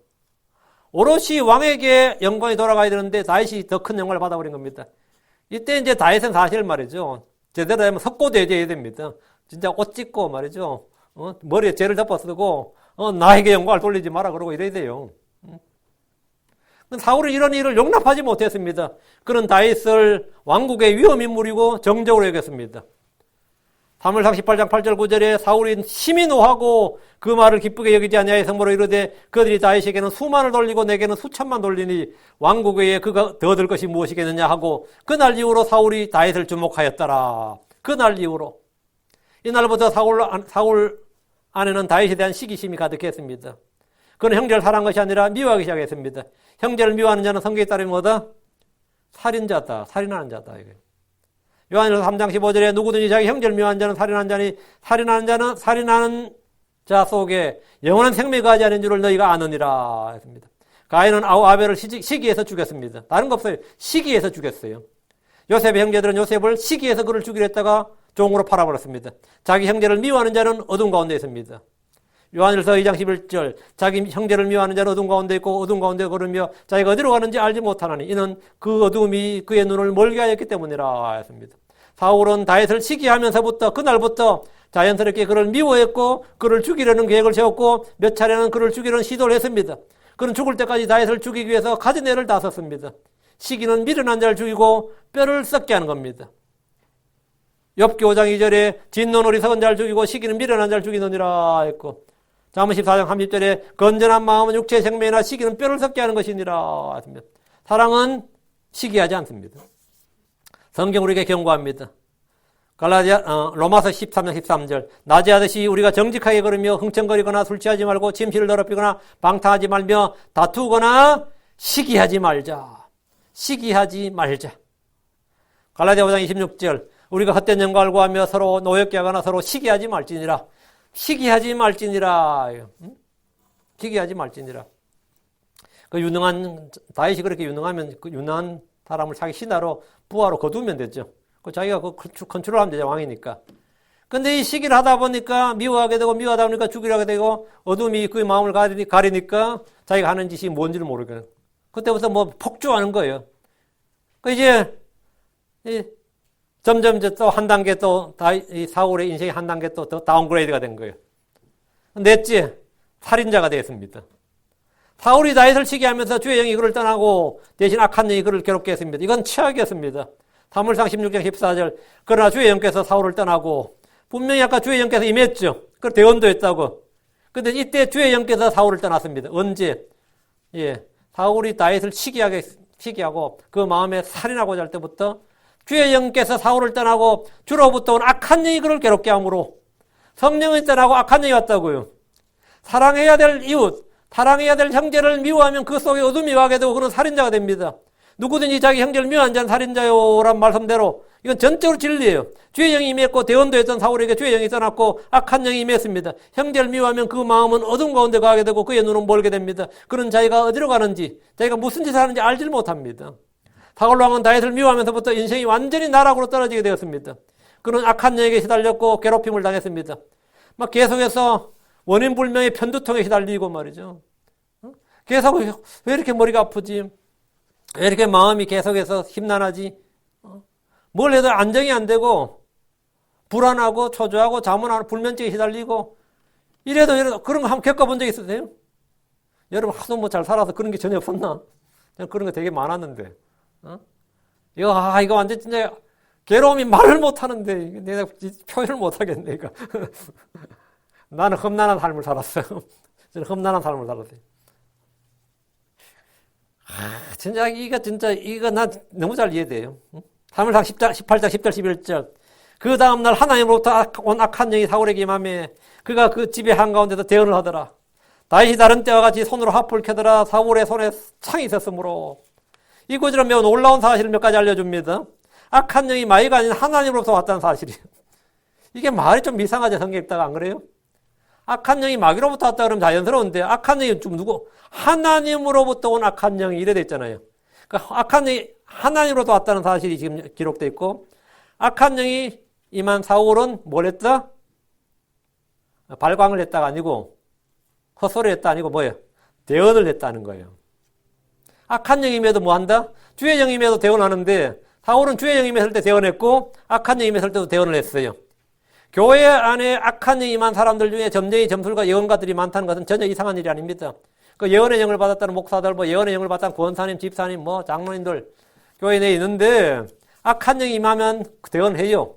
오롯이 왕에게 영광이 돌아가야 되는데 다윗이 더 큰 영광을 받아버린 겁니다. 이때 이제 다윗은 사실 말이죠. 제대로 하면 석고대죄해야 됩니다. 진짜 옷 찢고 말이죠. 머리에 죄를 덮어 쓰고 나에게 영광을 돌리지 마라 그러고 이래야 돼요. 사울은 이런 일을 용납하지 못했습니다. 그는 다윗을 왕국의 위험 인물이고 정적으로 여겼습니다. 사무엘상 18장 8절 9절에 사울이 심히 노하고 그 말을 기쁘게 여기지 아니하여 성모로 이르되 그들이 다윗에게는 수만을 돌리고 내게는 수천만 돌리니 왕국 외에 그가 더 얻을 것이 무엇이겠느냐 하고 그날 이후로 사울이 다윗을 주목하였더라. 그날 이후로 이날부터 사울 안에는 다윗에 대한 시기심이 가득했습니다. 그는 형제를 사랑한 것이 아니라 미워하기 시작했습니다. 형제를 미워하는 자는 성경에 따르면 뭐다? 살인자다. 살인하는 자다. 이게. 요한일서 3장 15절에 누구든지 자기 형제를 미워하는 자는 살인하는 자니 살인하는 자 속에 영원한 생명이 거하지 않은 줄을 너희가 아느니라 했습니다. 가인은 아벨을 시기해서 죽였습니다. 다른 거 없어요. 시기해서 죽였어요. 요셉의 형제들은 요셉을 시기해서 그를 죽이려 했다가 종으로 팔아버렸습니다. 자기 형제를 미워하는 자는 어둠 가운데 있습니다. 요한일서 2장 11절 자기 형제를 미워하는 자는 어둠 가운데 있고 어둠 가운데 걸으며 자기가 어디로 가는지 알지 못하나니 이는 그 어둠이 그의 눈을 멀게 하였기 때문이라 했습니다. 사울은 다윗을 시기하면서부터 그날부터 자연스럽게 그를 미워했고 그를 죽이려는 계획을 세웠고 몇 차례는 그를 죽이려는 시도를 했습니다. 그는 죽을 때까지 다윗을 죽이기 위해서 가진 애를 다 썼습니다. 시기는 미련한 자를 죽이고 뼈를 썩게 하는 겁니다. 욥기 5장 2절에 진노는 어리석은 자를 죽이고 시기는 미련한 자를 죽이느니라 했고 잠언 14장 30절에 건전한 마음은 육체의 생명이나 시기는 뼈를 썩게 하는 것이니라 했습니다. 사랑은 시기하지 않습니다. 성경 우리에게 경고합니다. 로마서 13장 13절 낮에 하듯이 우리가 정직하게 걸으며 흥청거리거나 술 취하지 말고 침실을 더럽히거나 방탕하지 말며 다투거나 시기하지 말자. 시기하지 말자. 갈라디아 5장 26절 우리가 헛된 영광을 구하며 서로 노엽게 하거나 서로 시기하지 말지니라. 시기하지 말지니라. 시기하지 말지니라. 그 유능한 다윗이 그렇게 유능하면 그 유능한 사람을 자기 신하로 부하로 거두면 되죠. 그 자기가 그 컨트롤하면 되죠. 왕이니까. 근데 이 시기를 하다 보니까 미워하게 되고 미워하다 보니까 죽이려 하게 되고 어둠이 그의 마음을 가리니까 자기가 하는 짓이 뭔지를 모르겠는. 그때부터 뭐 폭주하는 거예요. 그 이제 점점 이제 또 한 단계 또 이 사울의 인생이 한 단계 또 더 다운그레이드가 된 거예요. 넷째, 살인자가 되었습니다. 사울이 다윗을 시기하면서 주의 영이 그를 떠나고 대신 악한 영이 그를 괴롭게 했습니다. 이건 최악이었습니다. 사무엘상 16장 14절 그러나 주의 영께서 사울을 떠나고 분명히 아까 주의 영께서 임했죠. 그 대언도 했다고. 근데 이때 주의 영께서 사울을 떠났습니다. 언제? 예, 사울이 다윗을 시기하고 그 마음에 살인하고자 할 때부터 주의 영께서 사울을 떠나고 주로부터 온 악한 영이 그를 괴롭게 함으로 성령이 떠나고 악한 영이 왔다고요. 사랑해야 될 이웃, 사랑해야 될 형제를 미워하면 그 속에 어둠이 와게 되고 그는 살인자가 됩니다. 누구든지 자기 형제를 미워하는 자는 살인자요란 말씀대로 이건 전적으로 진리예요. 주의 영이 임했고 대언도 했던 사울에게 주의 영이 떠났고 악한 영이 임했습니다. 형제를 미워하면 그 마음은 어둠 가운데 가게 되고 그의 눈은 멀게 됩니다. 그는 자기가 어디로 가는지 자기가 무슨 짓을 하는지 알지를 못합니다. 사울 왕은 다윗을 미워하면서부터 인생이 완전히 나락으로 떨어지게 되었습니다. 그는 악한 영에게 시달렸고 괴롭힘을 당했습니다. 막 계속해서 원인 불명의 편두통에 시달리고 말이죠. 계속 왜 이렇게 머리가 아프지? 왜 이렇게 마음이 계속해서 심란하지? 뭘 해도 안정이 안 되고 불안하고 초조하고 잠은 안 불면증에 시달리고 이래도 그런 거 한번 겪어본 적 있으세요? 여러분 하도 뭐 잘 살아서 그런 게 전혀 없었나? 그런 거 되게 많았는데 이거 완전 진짜 괴로움이 말을 못 하는데 내가 표현을 못 하겠네 이거. 나는 험난한 삶을 살았어요. 저는 험난한 삶을 살았어요. 진짜 이거 난 너무 잘 이해돼요. 사무엘상 18장 10절 11절 그 다음날 하나님으로부터 온 악한 영이 사울에게 임하며 그가 그 집의 한가운데서 대언을 하더라. 다윗이 다른 때와 같이 손으로 화풀을 켜더라. 사울의 손에 창이 있었으므로 이 구절은 매우 놀라운 사실을 몇 가지 알려줍니다. 악한 영이 마귀가 아닌 하나님으로부터 왔다는 사실이에요. 이게 말이 좀 이상하죠. 성경 읽다가 안 그래요? 악한 영이 마귀로부터 왔다 그러면 자연스러운데 악한 영이 좀 누구? 하나님으로부터 온 악한 영이 이래 돼 있잖아요. 그러니까 악한 영이 하나님으로부터 왔다는 사실이 지금 기록돼 있고 악한 영이 임한 사울은 뭘 했다? 발광을 했다가 아니고 헛소리를 했다 아니고 뭐예요? 대언을 했다는 거예요. 악한 영이 임해도 뭐 한다? 주의 영이 임해도 대언하는데 사울은 주의 영이 임했을 때 대언했고 악한 영이 임했을 때도 대언을 했어요. 교회 안에 악한 영이 임한 사람들 중에 점쟁이, 점술가, 예언가들이 많다는 것은 전혀 이상한 일이 아닙니다. 그 예언의 영을 받았다는 목사들, 뭐 예언의 영을 받았다는 권사님, 집사님, 뭐 장로님들 교회 내에 있는데 악한 영이 임하면 대언해요.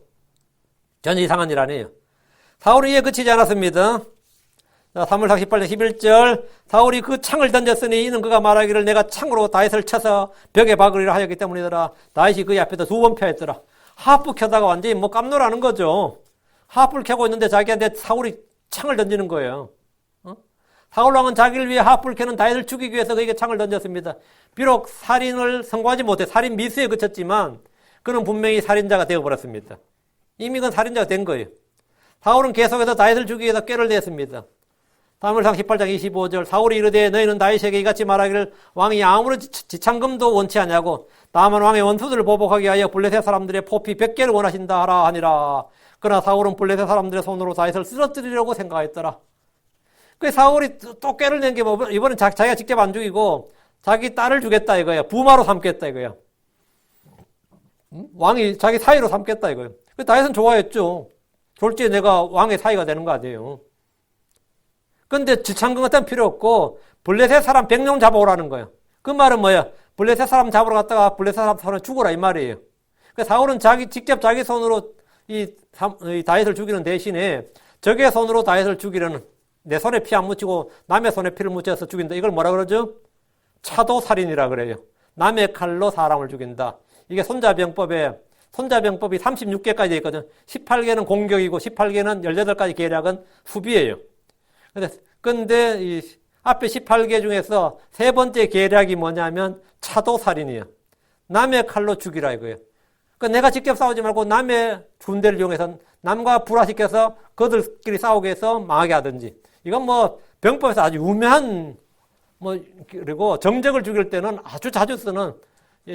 전혀 이상한 일 아니에요. 사울은 이에 그치지 않았습니다. 자, 사무엘상 18장 11절 사울이 그 창을 던졌으니 이는 그가 말하기를 내가 창으로 다윗을 쳐서 벽에 박으리라 하였기 때문이더라. 다윗이 그의 앞에서 2번 패했더라. 하프 켜다가 완전히 뭐 깜놀하는 거죠. 하프를 켜고 있는데 자기한테 사울이 창을 던지는 거예요. 사울 왕은 자기를 위해 하프를 켜는 다윗을 죽이기 위해서 그에게 창을 던졌습니다. 비록 살인을 성공하지 못해 살인 미수에 그쳤지만 그는 분명히 살인자가 되어버렸습니다. 이미 그건 살인자가 된 거예요. 사울은 계속해서 다윗을 죽이기 위해서 꾀를 냈습니다. 사무엘상 18장 25절 사울이 이르되 너희는 다윗에게 이같이 말하기를 왕이 아무런 지창금도 원치 아니하고 다만 왕의 원수들을 보복하게 하여 블레셋 사람들의 포피 100개를 원하신다 하라 하니라. 그러나 사울은 블레셋 사람들의 손으로 다윗을 쓰러뜨리려고 생각했더라. 그 사울이 또 꾀를 낸 게 뭐 이번엔 자기가 직접 안 죽이고 자기 딸을 주겠다 이거야. 부마로 삼겠다 이거야. 왕이 자기 사위로 삼겠다 이거예요. 다윗은 좋아했죠. 졸지에 내가 왕의 사위가 되는 거 아니에요. 근데 지창금 같은 필요 없고 블레셋 사람 100명 잡아오라는 거예요. 그 말은 뭐야? 블레셋 사람 잡으러 갔다가 블레셋 사람 죽어라 이 말이에요. 사울은 직접 자기 손으로 이 다윗을 죽이는 대신에 적의 손으로 다윗을 죽이려는 내 손에 피 안 묻히고 남의 손에 피를 묻혀서 죽인다. 이걸 뭐라 그러죠? 차도살인이라 그래요. 남의 칼로 사람을 죽인다. 이게 손자병법이 36개까지 되어 있거든. 18개는 공격이고 18개는 18가지 계략은 수비예요. 근데 이 앞에 18개 중에서 세 번째 계략이 뭐냐면 차도살인이에요. 남의 칼로 죽이라 이거예요. 그러니까 내가 직접 싸우지 말고 남의 군대를 이용해서 남과 불화시켜서 그들끼리 싸우게 해서 망하게 하든지. 이건 뭐 병법에서 아주 유명한 그리고 정적을 죽일 때는 아주 자주 쓰는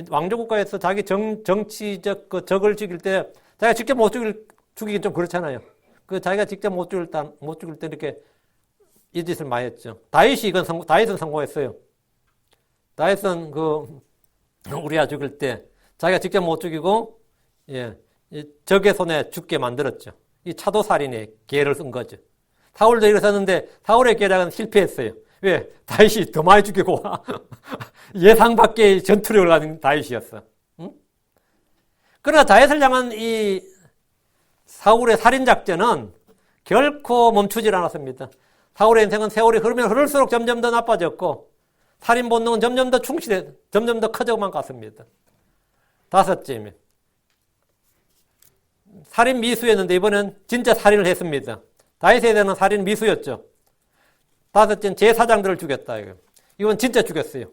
왕조국가에서 자기 정치적 그 적을 죽일 때 자기가 직접 못 죽이긴 좀 그렇잖아요. 그 자기가 직접 못 죽일 때 이렇게 이 짓을 많이 했죠. 다윗은 성공했어요. 다윗은 우리아 죽일 때 자기가 직접 못 죽이고 적의 손에 죽게 만들었죠. 이 차도살인의 계를 쓴 거죠. 사울도 이랬었는데 사울의 계략은 실패했어요. 왜? 다윗이 더 많이 죽이고 예상 밖의 전투력을 가진 다윗이었어. 응? 그러나 다윗을 향한 이 사울의 살인작전은 결코 멈추질 않았습니다. 사울의 인생은 세월이 흐르면 흐를수록 점점 더 나빠졌고 살인 본능은 점점 더 점점 더 커져만 갔습니다. 다섯째, 살인 미수였는데 이번엔 진짜 살인을 했습니다. 다윗에 대한 살인 미수였죠. 다섯째는 제사장들을 죽였다. 이건 진짜 죽였어요.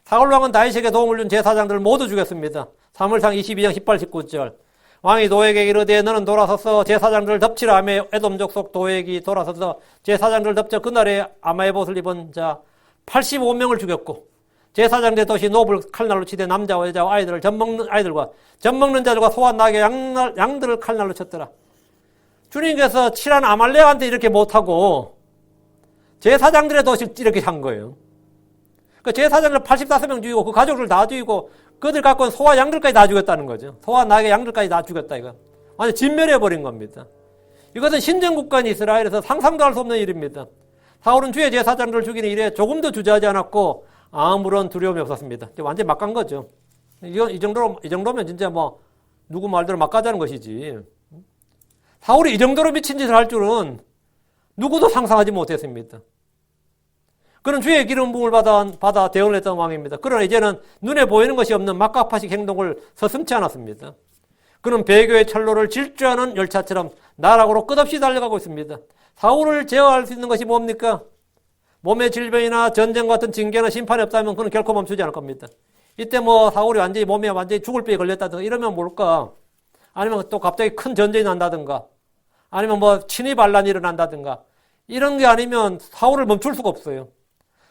사울왕은 다윗에게 도움을 준 제사장들을 모두 죽였습니다. 사무엘상 22장 18, 19절 왕이 도에게 이르되 너는 돌아서서 제사장들을 덮치라 하며 에돔 족속 도액이 돌아서서 제사장들을 덮쳐 그날에 아마의 옷을 입은 자 85명을 죽였고 제사장대 도시 노블 칼날로 치되 남자와 여자와 아이들과 젖먹는 자들과 소와 나귀 양들을 칼날로 쳤더라. 주님께서 칠한 아말렉한테 이렇게 못하고 제사장들의 도시를 이렇게 한 거예요. 그 제사장을 85명 죽이고 그 가족을 다 죽이고 그들 갖고 온 소와 양들까지 다 죽였다는 거죠. 소와 나귀 양들까지 다 죽였다 이거. 완전 진멸해버린 겁니다. 이것은 신정국가인 이스라엘에서 상상도 할 수 없는 일입니다. 사울은 주의 제사장들을 죽이는 일에 조금도 주저하지 않았고 아무런 두려움이 없었습니다. 완전히 막 간 거죠. 이 정도면 진짜 뭐 누구 말대로 막 가자는 것이지. 사울이 이 정도로 미친 짓을 할 줄은 누구도 상상하지 못했습니다. 그는 주의 기름 부음을 받아 대응을 했던 왕입니다. 그러나 이제는 눈에 보이는 것이 없는 막가파식 행동을 서슴지 않았습니다. 그는 배교의 철로를 질주하는 열차처럼 나락으로 끝없이 달려가고 있습니다. 사울을 제어할 수 있는 것이 뭡니까? 몸의 질병이나 전쟁 같은 징계나 심판이 없다면 그는 결코 멈추지 않을 겁니다. 이때 뭐 사울이 몸에 완전히 죽을 병에 걸렸다든가 이러면 뭘까? 아니면 또 갑자기 큰 전쟁이 난다든가 아니면 뭐 친위 반란이 일어난다든가 이런 게 아니면 사울을 멈출 수가 없어요.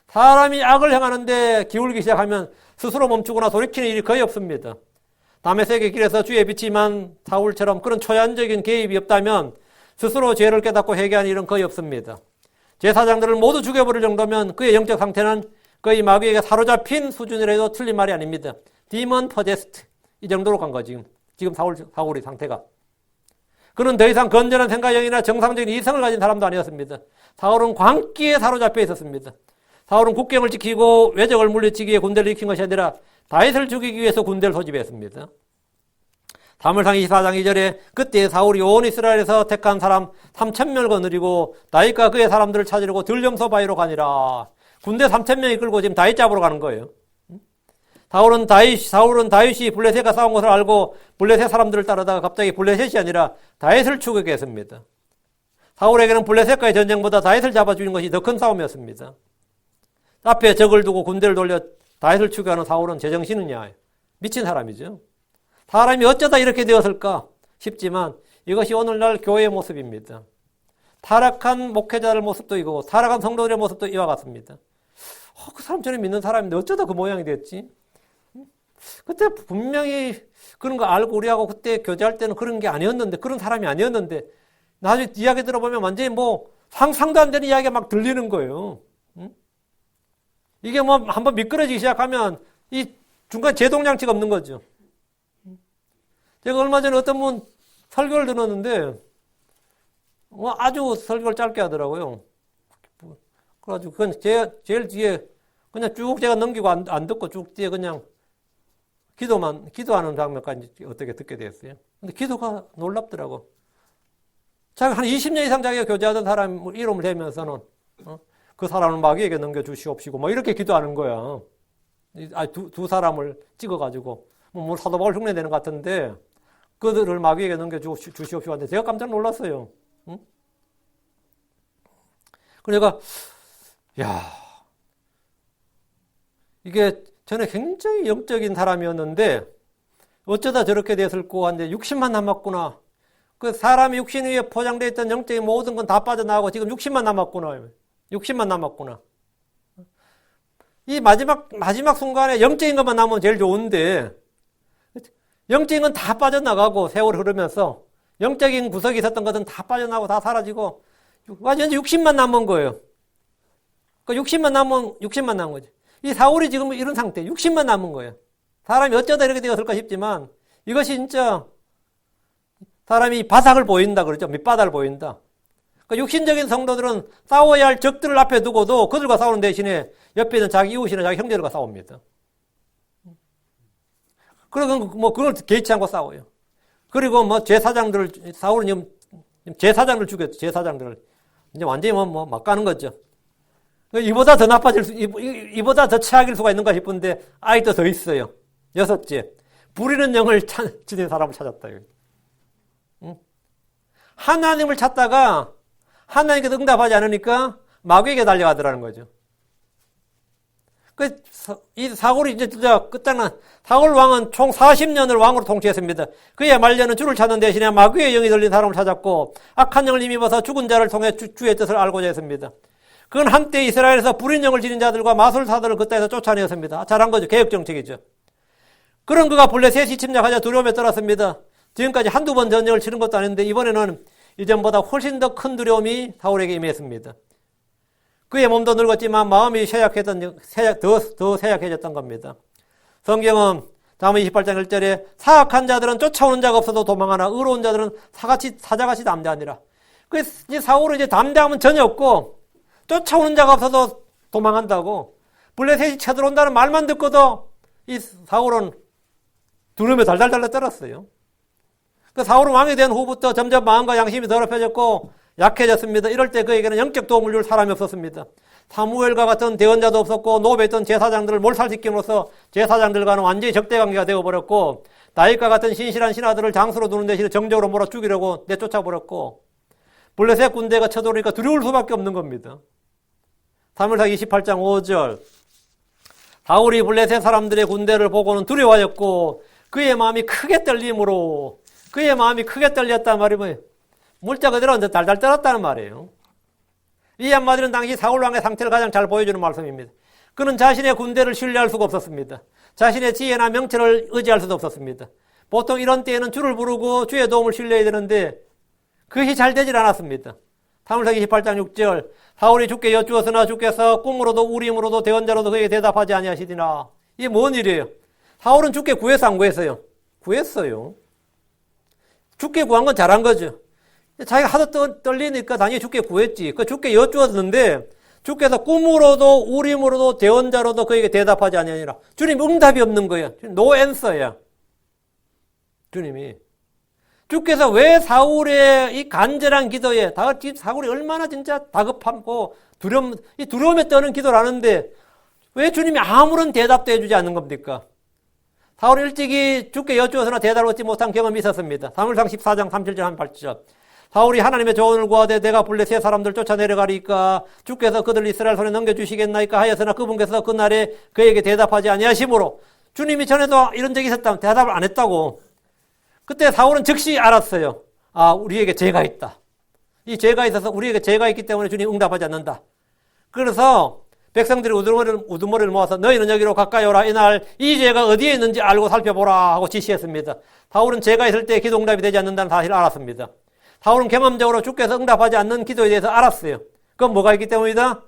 사람이 악을 행하는데 기울기 시작하면 스스로 멈추거나 돌이키는 일이 거의 없습니다. 다메섹의 길에서 주의 빛이 임한 사울처럼 그런 초연적인 개입이 없다면 스스로 죄를 깨닫고 회개하는 일은 거의 없습니다. 제사장들을 모두 죽여버릴 정도면 그의 영적 상태는 거의 마귀에게 사로잡힌 수준이라도 틀린 말이 아닙니다. 디먼 퍼제스트 이 정도로 간 거지 지금 사울의 상태가. 그는 더 이상 건전한 생각형이나 정상적인 이성을 가진 사람도 아니었습니다. 사울은 광기에 사로잡혀 있었습니다. 사울은 국경을 지키고 외적을 물리치기 위해 군대를 일으킨 것이 아니라 다윗을 죽이기 위해서 군대를 소집했습니다. 사무엘상 24장 2절에 그때 사울이 온 이스라엘에서 택한 사람 3,000명을 거느리고 다윗과 그의 사람들을 찾으려고 들염소 바위로 가니라. 군대 3,000명 이끌고 지금 다윗 잡으러 가는 거예요. 사울은 다윗이 블레셋과 싸운 것을 알고 블레셋 사람들을 따르다가 갑자기 블레셋이 아니라 다윗을 추격했습니다. 사울에게는 블레셋과의 전쟁보다 다윗을 잡아주는 것이 더 큰 싸움이었습니다. 앞에 적을 두고 군대를 돌려 다윗을 추격하는 사울은 제정신이냐? 미친 사람이죠. 사람이 어쩌다 이렇게 되었을까 싶지만 이것이 오늘날 교회의 모습입니다. 타락한 목회자들 모습도 이거고 타락한 성도들의 모습도 이와 같습니다. 그 사람 전에 믿는 사람인데 어쩌다 그 모양이 됐지? 그때 분명히 그런 거 알고 우리하고 그때 교제할 때는 그런 게 아니었는데 그런 사람이 아니었는데 나중에 이야기 들어보면 완전히 뭐 상상도 안 되는 이야기가 막 들리는 거예요. 이게 뭐 한번 미끄러지기 시작하면 이 중간에 제동장치가 없는 거죠. 제가 얼마 전에 어떤 분 설교를 들었는데 아주 설교를 짧게 하더라고요. 그래가지고 그건 제일 뒤에 그냥 쭉 제가 넘기고 안 듣고 쭉 뒤에 그냥 기도하는 장면까지 어떻게 듣게 됐어요. 근데 기도가 놀랍더라고. 자기가 한 20년 이상 자기가 교제하던 사람 이름을 대면서는 그 사람을 마귀에게 넘겨주시옵시고 뭐 이렇게 기도하는 거야. 두 사람을 찍어가지고 뭐 사도 바울 흉내내는 것 같은데 그들을 마귀에게 넘겨주시옵시고 하는데 제가 깜짝 놀랐어요. 그러니까 이게 저는 굉장히 영적인 사람이었는데 어쩌다 저렇게 됐을까 하는데 60만 남았구나. 그 사람이 육신 위에 포장되어 있던 영적인 모든 건 다 빠져나가고 지금 60만 남았구나. 60만 남았구나. 이 마지막 순간에 영적인 것만 남으면 제일 좋은데 영적인 건 다 빠져나가고 세월이 흐르면서 영적인 구석이 있었던 것은 다 빠져나가고 다 사라지고 완전히 60만 남은 거예요. 그 60만 남은 거죠. 이 사울이 지금 이런 상태, 60만 남은 거예요. 사람이 어쩌다 이렇게 되었을까 싶지만 이것이 진짜 사람이 바닥을 보인다 그러죠. 밑바닥을 보인다. 그러니까 육신적인 성도들은 싸워야 할 적들을 앞에 두고도 그들과 싸우는 대신에 옆에 있는 자기 이웃이나 자기 형제들과 싸웁니다. 그리고 뭐 그걸 개의치 않고 싸워요. 그리고 뭐 사울은 지금 제사장들 죽였죠. 제사장들을 이제 완전히 막 가는 거죠. 이보다 더 이보다 더 최악일 수가 있는가 싶은데 아직도 더 있어요. 6째, 부리는 영을 지닌 사람을 찾았다. 하나님을 찾다가 하나님께서 응답하지 않으니까 마귀에게 달려가더라는 거죠. 이 사울이 이제 진짜 끝장난 사울 왕은 총 40년을 왕으로 통치했습니다. 그의 말년은 주를 찾는 대신에 마귀의 영이 들린 사람을 찾았고 악한 영을 힘입어서 죽은 자를 통해 주의 뜻을 알고자 했습니다. 그건 한때 이스라엘에서 불인 영을 지닌 자들과 마술사들을 그 땅에서 쫓아내었습니다. 잘한 거죠. 개혁정책이죠. 그런 그가 블레셋이 침략하자 두려움에 떨었습니다. 지금까지 한두 번 전쟁을 치른 것도 아닌데 이번에는 이전보다 훨씬 더 큰 두려움이 사울에게 임했습니다. 그의 몸도 늙었지만 마음이 더 쇠약해졌던 겁니다. 성경은 다음은 28장 1절에 사악한 자들은 쫓아오는 자가 없어도 도망하나 의로운 자들은 사자같이 담대하니라. 그 사울은 이제 담대함은 전혀 없고 쫓아오는 자가 없어도 도망한다고. 블레셋이 쳐들어온다는 말만 듣고도 이 사울은 두려움에 달달달 떨었어요. 그 사울은 왕이 된 후부터 점점 마음과 양심이 더럽혀졌고 약해졌습니다. 이럴 때 그에게는 영적 도움을 줄 사람이 없었습니다. 사무엘과 같은 대언자도 없었고 노베 있던 제사장들을 몰살시킴으로써 제사장들과는 완전히 적대관계가 되어버렸고 다윗과 같은 신실한 신하들을 장수로 두는 대신에 정적으로 몰아 죽이려고 내쫓아버렸고 블레셋 군대가 쳐들어오니까 두려울 수밖에 없는 겁니다. 사무엘상 28장 5절 사울이 블레셋 사람들의 군대를 보고는 두려워하였고 그의 마음이 크게 떨림으로 그의 마음이 크게 떨렸단 말이 뭐예요? 물자 그대로 달달 떨었다는 말이에요. 이 한마디는 당시 사울왕의 상태를 가장 잘 보여주는 말씀입니다. 그는 자신의 군대를 신뢰할 수가 없었습니다. 자신의 지혜나 명철을 의지할 수도 없었습니다. 보통 이런 때에는 주를 부르고 주의 도움을 신뢰해야 되는데 그것이 잘 되질 않았습니다. 사무엘상 28장 6절 사울이 주께 여쭈었으나 주께서 꿈으로도 우림으로도 대언자로도 그에게 대답하지 아니하시리나. 이게 뭔 일이에요? 사울은 주께 구해서 안 구했어요? 구했어요. 주께 구한 건 잘한 거죠. 자기가 하도 떨리니까 당연히 주께 구했지. 그 주께 여쭈었는데 주께서 꿈으로도 우림으로도 대언자로도 그에게 대답하지 아니하니라. 주님 응답이 없는 거예요. 노 앤서야. 주님이. 주께서 왜 사울의 이 간절한 기도에 사울이 얼마나 진짜 다급하고 두려움에 떠는 기도를 하는데 왜 주님이 아무런 대답도 해주지 않는 겁니까? 사울이 일찍이 주께 여쭈어서나 대답을 얻지 못한 경험이 있었습니다. 사무엘상 14장 37절 한 8절 사울이 하나님의 조언을 구하되 내가 블레셋 사람들 쫓아내려가리까 주께서 그들 이스라엘 손에 넘겨주시겠나이까 하였으나 그분께서 그날에 그에게 대답하지 아니하심으로 주님이 전에도 이런 적이 있었다면 대답을 안 했다고. 그때 사울은 즉시 알았어요. 아, 우리에게 죄가 있다. 이 죄가 있어서 우리에게 죄가 있기 때문에 주님 응답하지 않는다. 그래서 백성들이 우두머리를 모아서 너희는 여기로 가까이 오라. 이날 이 죄가 어디에 있는지 알고 살펴보라 하고 지시했습니다. 사울은 죄가 있을 때 기도 응답이 되지 않는다는 사실을 알았습니다. 사울은 경험적으로 주께서 응답하지 않는 기도에 대해서 알았어요. 그건 뭐가 있기 때문이다?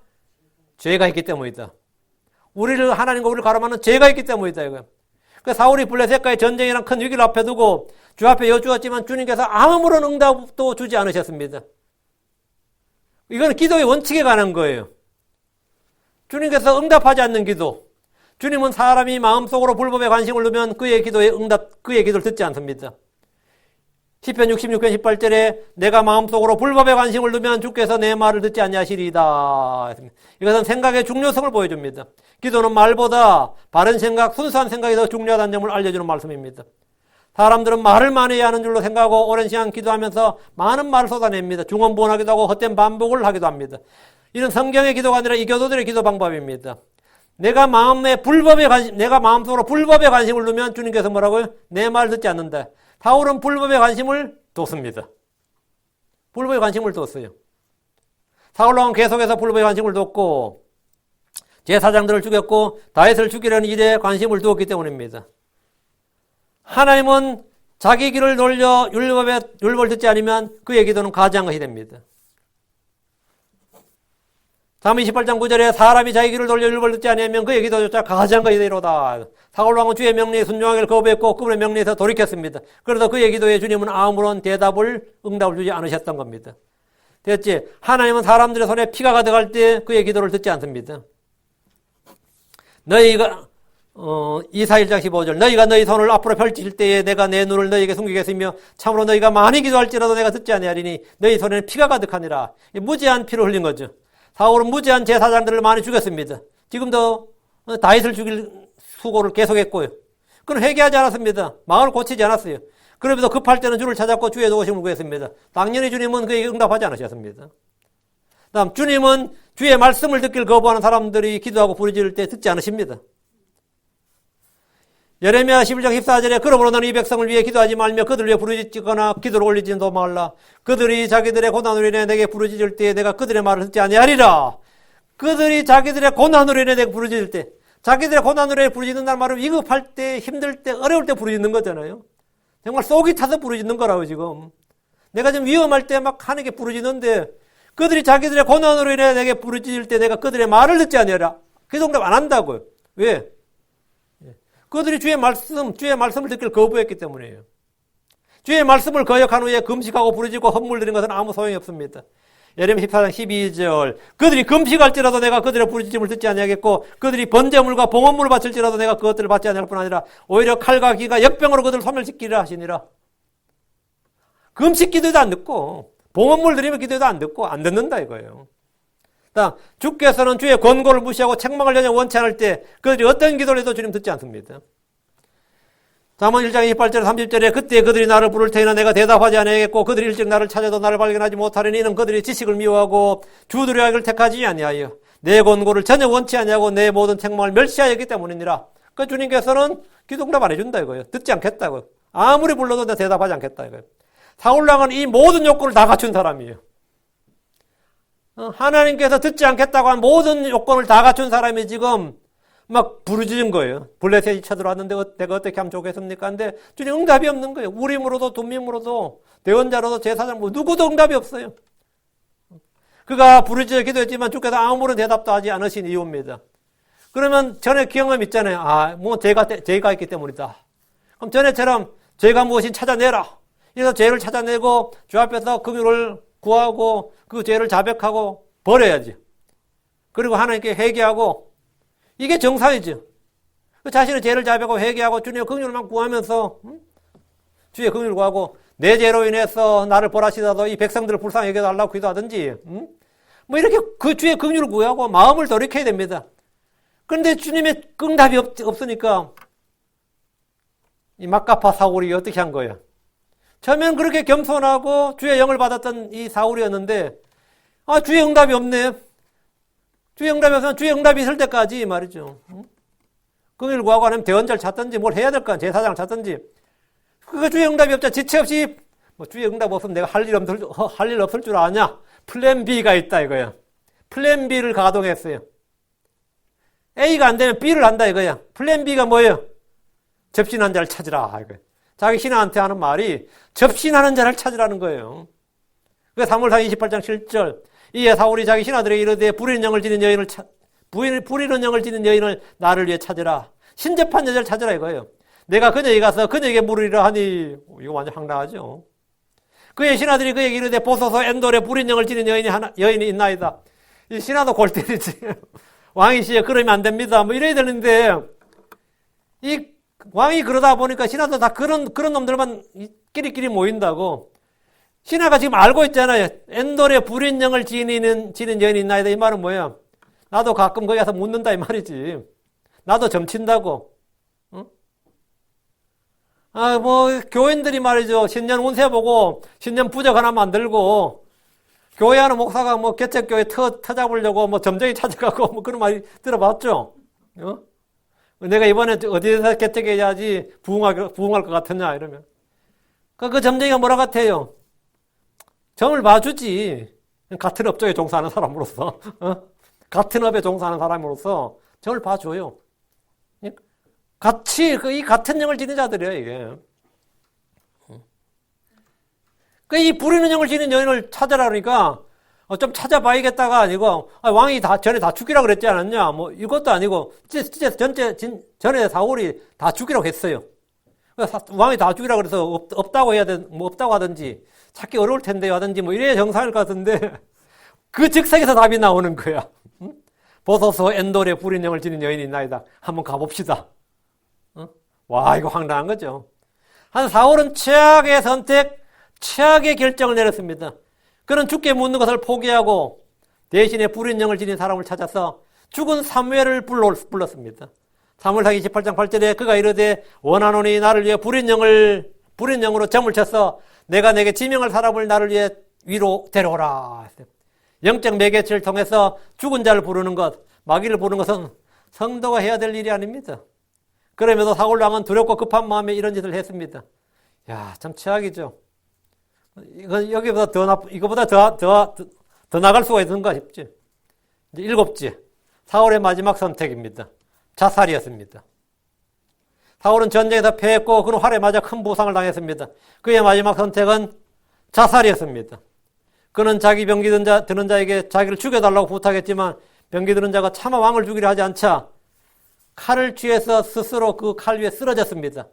죄가 있기 때문이다. 하나님과 우리를 가로막는 죄가 있기 때문이다. 이거. 그 사울이 블레셋과의 전쟁이란 큰 위기를 앞에 두고 주 앞에 여쭈었지만 주님께서 아무런 응답도 주지 않으셨습니다. 이건 기도의 원칙에 관한 거예요. 주님께서 응답하지 않는 기도. 주님은 사람이 마음속으로 불법에 관심을 두면 그의 기도를 듣지 않습니다. 시편 66편 18절에 내가 마음속으로 불법에 관심을 두면 주께서 내 말을 듣지 아니하시리이다. 이것은 생각의 중요성을 보여줍니다. 기도는 말보다 바른 생각, 순수한 생각이 더 중요하다는 점을 알려주는 말씀입니다. 사람들은 말을 많이 해야 하는 줄로 생각하고 오랜 시간 기도하면서 많은 말을 쏟아냅니다. 중언부언하기도 하고 헛된 반복을 하기도 합니다. 이는 성경의 기도가 아니라 이 교도들의 기도 방법입니다. 내가 마음속으로 불법에 관심을 두면 주님께서 뭐라고요? 내 말 듣지 않는다. 사울은 불법에 관심을 뒀습니다. 불법에 관심을 뒀어요. 사울왕은 계속해서 불법에 관심을 뒀고 제사장들을 죽였고 다윗을 죽이려는 일에 관심을 두었기 때문입니다. 하나님은 자기 길을 돌려 율법을 듣지 않으면 그의 기도는 가지한 것이 됩니다. 사무엘 28장 9절에 사람이 자기 길을 돌려 율법을 듣지 않으면 그의 기도조차 가지한 것이 되리로다. 사울왕은 주의 명령에 순종하기를 거부했고 그분의 명령에서 돌이켰습니다. 그래서 그의 기도에 주님은 아무런 응답을 주지 않으셨던 겁니다. 됐지? 하나님은 사람들의 손에 피가 가득할 때 그의 기도를 듣지 않습니다. 너희가 이사 1장 15절 너희가 너희 손을 앞으로 펼칠 때에 내가 내 눈을 너희에게 숨기겠으며 참으로 너희가 많이 기도할지라도 내가 듣지 아니하리니 너희 손에는 피가 가득하니라. 무지한 피를 흘린 거죠. 사울은 무지한 제사장들을 많이 죽였습니다. 지금도 다윗을 죽일 수고를 계속했고요. 그는 회개하지 않았습니다. 마음을 고치지 않았어요. 그러면서 급할 때는 주를 찾았고 주의 도우심을 구했습니다. 당연히 주님은 그에게 응답하지 않으셨습니다. 다음 주님은 주의 말씀을 듣길 거부하는 사람들이 기도하고 부르짖을 때 듣지 않으십니다. 예레미야 11장 14절에 그러므로 너는 이 백성을 위해 기도하지 말며 그들을 위해 부르짖거나 기도를 올리지도 말라. 그들이 자기들의 고난으로 인해 내게 부르짖을 때에 내가 그들의 말을 듣지 아니하리라. 그들이 자기들의 고난으로 인해 내게 부르짖을 때 자기들의 고난으로 인해 부르짖는다는 말은 위급할 때, 힘들 때, 어려울 때 부르짖는 거잖아요. 정말 속이 타서 부르짖는 거라고 지금. 내가 지금 위험할 때 막 하나님께 부르짖는데 그들이 자기들의 고난으로 인해 내게 부르짖을 때 내가 그들의 말을 듣지 아니하라. 그 정답 안 한다고요. 왜? 그들이 주의 말씀을 듣기를 거부했기 때문이에요. 주의 말씀을 거역한 후에 금식하고 부르짖고 헌물드린 것은 아무 소용이 없습니다. 예레미야 14장 12절 그들이 금식할지라도 내가 그들의 부르짖음을 듣지 아니하겠고 그들이 번제물과 봉헌물을 바칠지라도 내가 그것들을 받지 아니할 뿐 아니라 오히려 칼과 기가 역병으로 그들을 소멸시키리라 하시니라. 금식 기도도 안 듣고 봉헌물 드리면 기도도 안 듣고 안 듣는다 이거예요. 주께서는 주의 권고를 무시하고 책망을 전혀 원치 않을 때 그들이 어떤 기도를 해도 주님 듣지 않습니다. 잠언 1장 28절 30절에 그때 그들이 나를 부를 테이나 내가 대답하지 아니하겠고 그들이 일찍 나를 찾아도 나를 발견하지 못하리니 이는 그들이 지식을 미워하고 주들의 악을 택하지 아니하여 내 권고를 전혀 원치 아니하고 내 모든 책망을 멸시하였기 때문이니라. 그 주님께서는 기도 응답 안 해준다 이거예요. 듣지 않겠다고. 아무리 불러도 내가 대답하지 않겠다 이거예요. 사울왕은 이 모든 요건을 다 갖춘 사람이에요. 하나님께서 듣지 않겠다고 한 모든 요건을 다 갖춘 사람이 지금 막 부르짖은 거예요. 블레셋이 쳐들어왔는데 내가 어떻게 하면 좋겠습니까? 근데 주님 응답이 없는 거예요. 우림으로도 둠밈으로도 대언자로도 제사장 누구도 응답이 없어요. 그가 부르짖어 기도했지만 주께서 아무런 대답도 하지 않으신 이유입니다. 그러면 전에 경험 있잖아요. 뭐 죄가 있기 때문이다. 그럼 전에처럼 죄가 무엇인지 찾아내라. 그래서 죄를 찾아내고 주 앞에서 긍휼을 구하고 그 죄를 자백하고 버려야지. 그리고 하나님께 회개하고 이게 정상이죠. 그 자신의 죄를 자백하고 회개하고 주님의 긍휼만 구하면서 주의 긍휼을 구하고 내 죄로 인해서 나를 벌하시다도 이 백성들을 불쌍히 여겨달라고 기도하든지 뭐 이렇게 그 주의 긍휼을 구하고 마음을 돌이켜야 됩니다. 그런데 주님의 응답이 없으니까 이 막가파 사울이 어떻게 한 거예요? 처음에는 그렇게 겸손하고 주의 영을 받았던 이 사울이었는데 주의 응답이 없네. 주의 응답이 없으면 주의 응답이 있을 때까지 말이죠. 긍휼을 구하고 아니면 대언자를 찾든지 뭘 해야 될까? 제사장을 찾든지. 그거 주의 응답이 없자 지체 없이 뭐 주의 응답 없으면 내가 할 일 없을 줄 아냐? 플랜 B가 있다 이거야. 플랜 B를 가동했어요. A가 안 되면 B를 한다 이거야. 플랜 B가 뭐예요? 접신한 자를 찾으라 이거야. 자기 신하한테 하는 말이 접신하는 자를 찾으라는 거예요. 그 사무엘상 28장 7절 이에 사울이 자기 신하들에게 이르되 부리는 영을 지닌 여인을 나를 위해 찾으라. 신접한 여자를 찾으라 이거예요. 내가 그녀에게 가서 그녀에게 물으리라 하니 이거 완전 황당하죠. 그의 신하들이 그에게 이르되 보소서 엔돌에 부린 영을 지닌 여인이 있나이다. 이 신하도 골 때리지. 왕이시여 그러면 안 됩니다. 뭐 이래야 되는데 이 왕이 그러다 보니까 신하도 다 그런 놈들만 끼리끼리 모인다고. 신하가 지금 알고 있잖아요. 엔돌에 불인 영을 지닌 여인이 있나이다. 이 말은 뭐예요? 나도 가끔 거기 가서 묻는다 이 말이지. 나도 점친다고. 응? 교인들이 말이죠. 신년 운세 보고 신년 부적 하나 만들고 교회하는 목사가 뭐 개척교회 터잡으려고 뭐 점쟁이 찾아가고 뭐 그런 말이 들어봤죠? 내가 이번에 어디에서 개척해야지 부흥할 것 같으냐 이러면. 그 점쟁이가 뭐라 같아요? 점을 봐주지. 같은 업종에 종사하는 사람으로서. 같은 업에 종사하는 사람으로서 점을 봐줘요. 같이, 이 같은 영을 지닌 자들이에요, 이게. 이 부리는 영을 지닌 여인을 찾아라 그러니까, 좀 찾아봐야겠다가 아니고, 왕이 전에 다 죽이라 그랬지 않았냐? 뭐, 이것도 아니고, 전에 사울이 다 죽이라고 했어요. 왕이 다 죽이라 그래서 없다고 없다고 하든지, 찾기 어려울 텐데요 하든지, 뭐, 이래야 정상일 것 같은데, 그 즉석에서 답이 나오는 거야. 보소서 엔돌에 부린 영을 지닌 여인이 있나이다. 한번 가봅시다. 와, 이거 황당한 거죠. 사울은 최악의 선택, 최악의 결정을 내렸습니다. 그는 죽게 묻는 것을 포기하고 대신에 부린 영을 지닌 사람을 찾아서 죽은 사무엘을 불렀습니다. 사무엘상 28장 8절에 그가 이르되 원하노니 나를 위해 부린 영으로 점을 쳐서 내가 내게 지명할 사람을 나를 위해 위로 데려오라. 영적 매개체를 통해서 죽은 자를 부르는 것, 마귀를 부르는 것은 성도가 해야 될 일이 아닙니다. 그러면서 사울왕은 두렵고 급한 마음에 이런 짓을 했습니다. 야, 참 최악이죠. 이거보다 더 나갈 수가 있는가 싶지. 이제 7째, 사울의 마지막 선택입니다. 자살이었습니다. 사울은 전쟁에서 패했고 그는 활에 맞아 큰 부상을 당했습니다. 그의 마지막 선택은 자살이었습니다. 그는 자기 병기 드는 자에게 자기를 죽여달라고 부탁했지만 병기 드는 자가 차마 왕을 죽이려 하지 않자 칼을 쥐어서 스스로 그 칼 위에 쓰러졌습니다.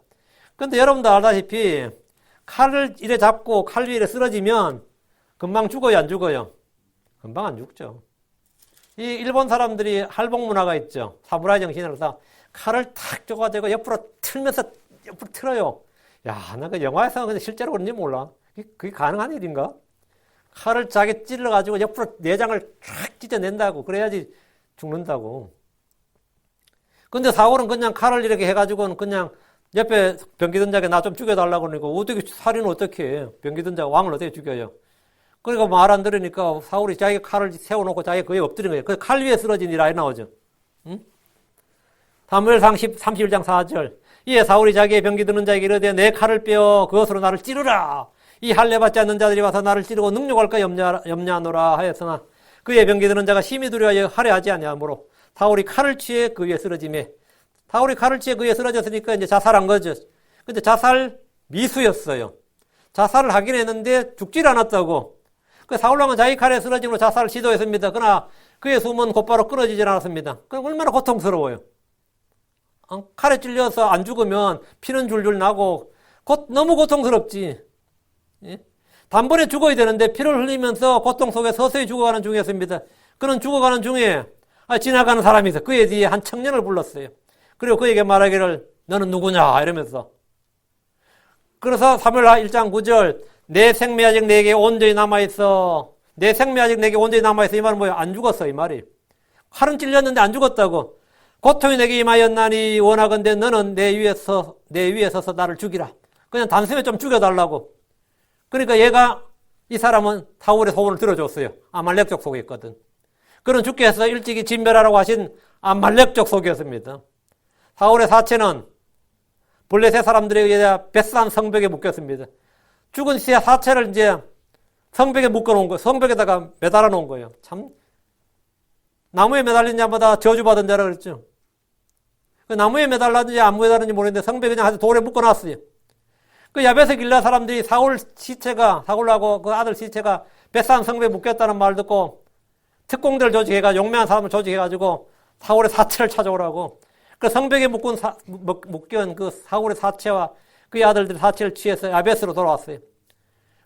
그런데 여러분도 알다시피 칼을 이래 잡고 칼 위에 쓰러지면 금방 죽어요, 안 죽어요? 금방 안 죽죠. 이 일본 사람들이 할복 문화가 있죠. 사무라이 정신으로서 칼을 탁 쪼가지고 옆으로 틀면서 옆으로 틀어요. 야, 나 그 영화에서 근데 실제로 그런지 몰라. 그게 가능한 일인가? 칼을 자기 찔러가지고 옆으로 내장을 쫙 찢어낸다고. 그래야지 죽는다고. 근데 사울은 그냥 칼을 이렇게 해가지고는 그냥 옆에 병기든자에게 나 좀 죽여달라고 그러니까 어떻게, 살인은 어떻게 해? 병기든자가 왕을 어떻게 죽여요? 그러니까 말 안 들으니까 사울이 자기 칼을 세워놓고 자기 그에 엎드린 거예요. 그 칼 위에 쓰러진 일이 나오죠. 응? 사무엘상 31장 4절. 이에 사울이 자기의 병기 드는 자에게 이르되 내 칼을 빼어 그것으로 나를 찌르라. 이 할례 받지 않는 자들이 와서 나를 찌르고 능욕할까 염려하노라 하였으나 그의 병기 드는 자가 심히 두려워하여 할례하지 아니하므로 사울이 칼을 취해 그 위에 쓰러지매 사울이 칼을 취해 그 위에 쓰러졌으니까 이제 자살한 거죠. 근데 자살 미수였어요. 자살을 하긴 했는데 죽질 않았다고. 그 사울왕은 자기 칼에 쓰러짐으로 자살을 시도했습니다. 그러나 그의 숨은 곧바로 끊어지질 않았습니다. 그럼 얼마나 고통스러워요. 칼에 찔려서 안 죽으면 피는 줄줄 나고 너무 고통스럽지. 예? 단번에 죽어야 되는데 피를 흘리면서 고통 속에 서서히 죽어가는 중이었습니다. 그는 죽어가는 중에 지나가는 사람이 있어. 그에 뒤에 한 청년을 불렀어요. 그리고 그에게 말하기를 너는 누구냐 이러면서. 그래서 사무엘 1장 9절 내 생명 아직 내게 온전히 남아있어. 내 생명 아직 내게 온전히 남아있어. 이 말은 뭐예요? 안 죽었어 이 말이. 칼은 찔렸는데 안 죽었다고. 고통이 내게 임하였나니 원하건대 너는 내 위에 서서 나를 죽이라. 그냥 단숨에 좀 죽여달라고. 그러니까 이 사람은 사울의 소원을 들어줬어요. 아말렉족 속이었거든. 그는 주께서 일찍이 진멸하라고 하신 아말렉족 속이었습니다. 사울의 사체는 블레셋 사람들에 의해 벳산 성벽에 묶였습니다. 죽은 사체를 이제 성벽에 묶어놓은 거예요. 성벽에다가 매달아 놓은 거예요. 참, 나무에 매달린 자마다 저주받은 자라 그랬죠. 그 나무에 매달랐는지 안 매달렸는지 모르겠는데 성벽에 그냥 아주 돌에 묶어놨어요. 그 야베스 길라 사람들이 사울하고 그 아들 시체가 벳산 성벽에 묶였다는 말 듣고 특공대를 조직해가지고 용맹한 사람을 조직해가지고 사울의 사체를 찾아오라고. 그 성벽에 묶인 그 사울의 사체와 그의 아들들의 사체를 취해서 야베스로 돌아왔어요.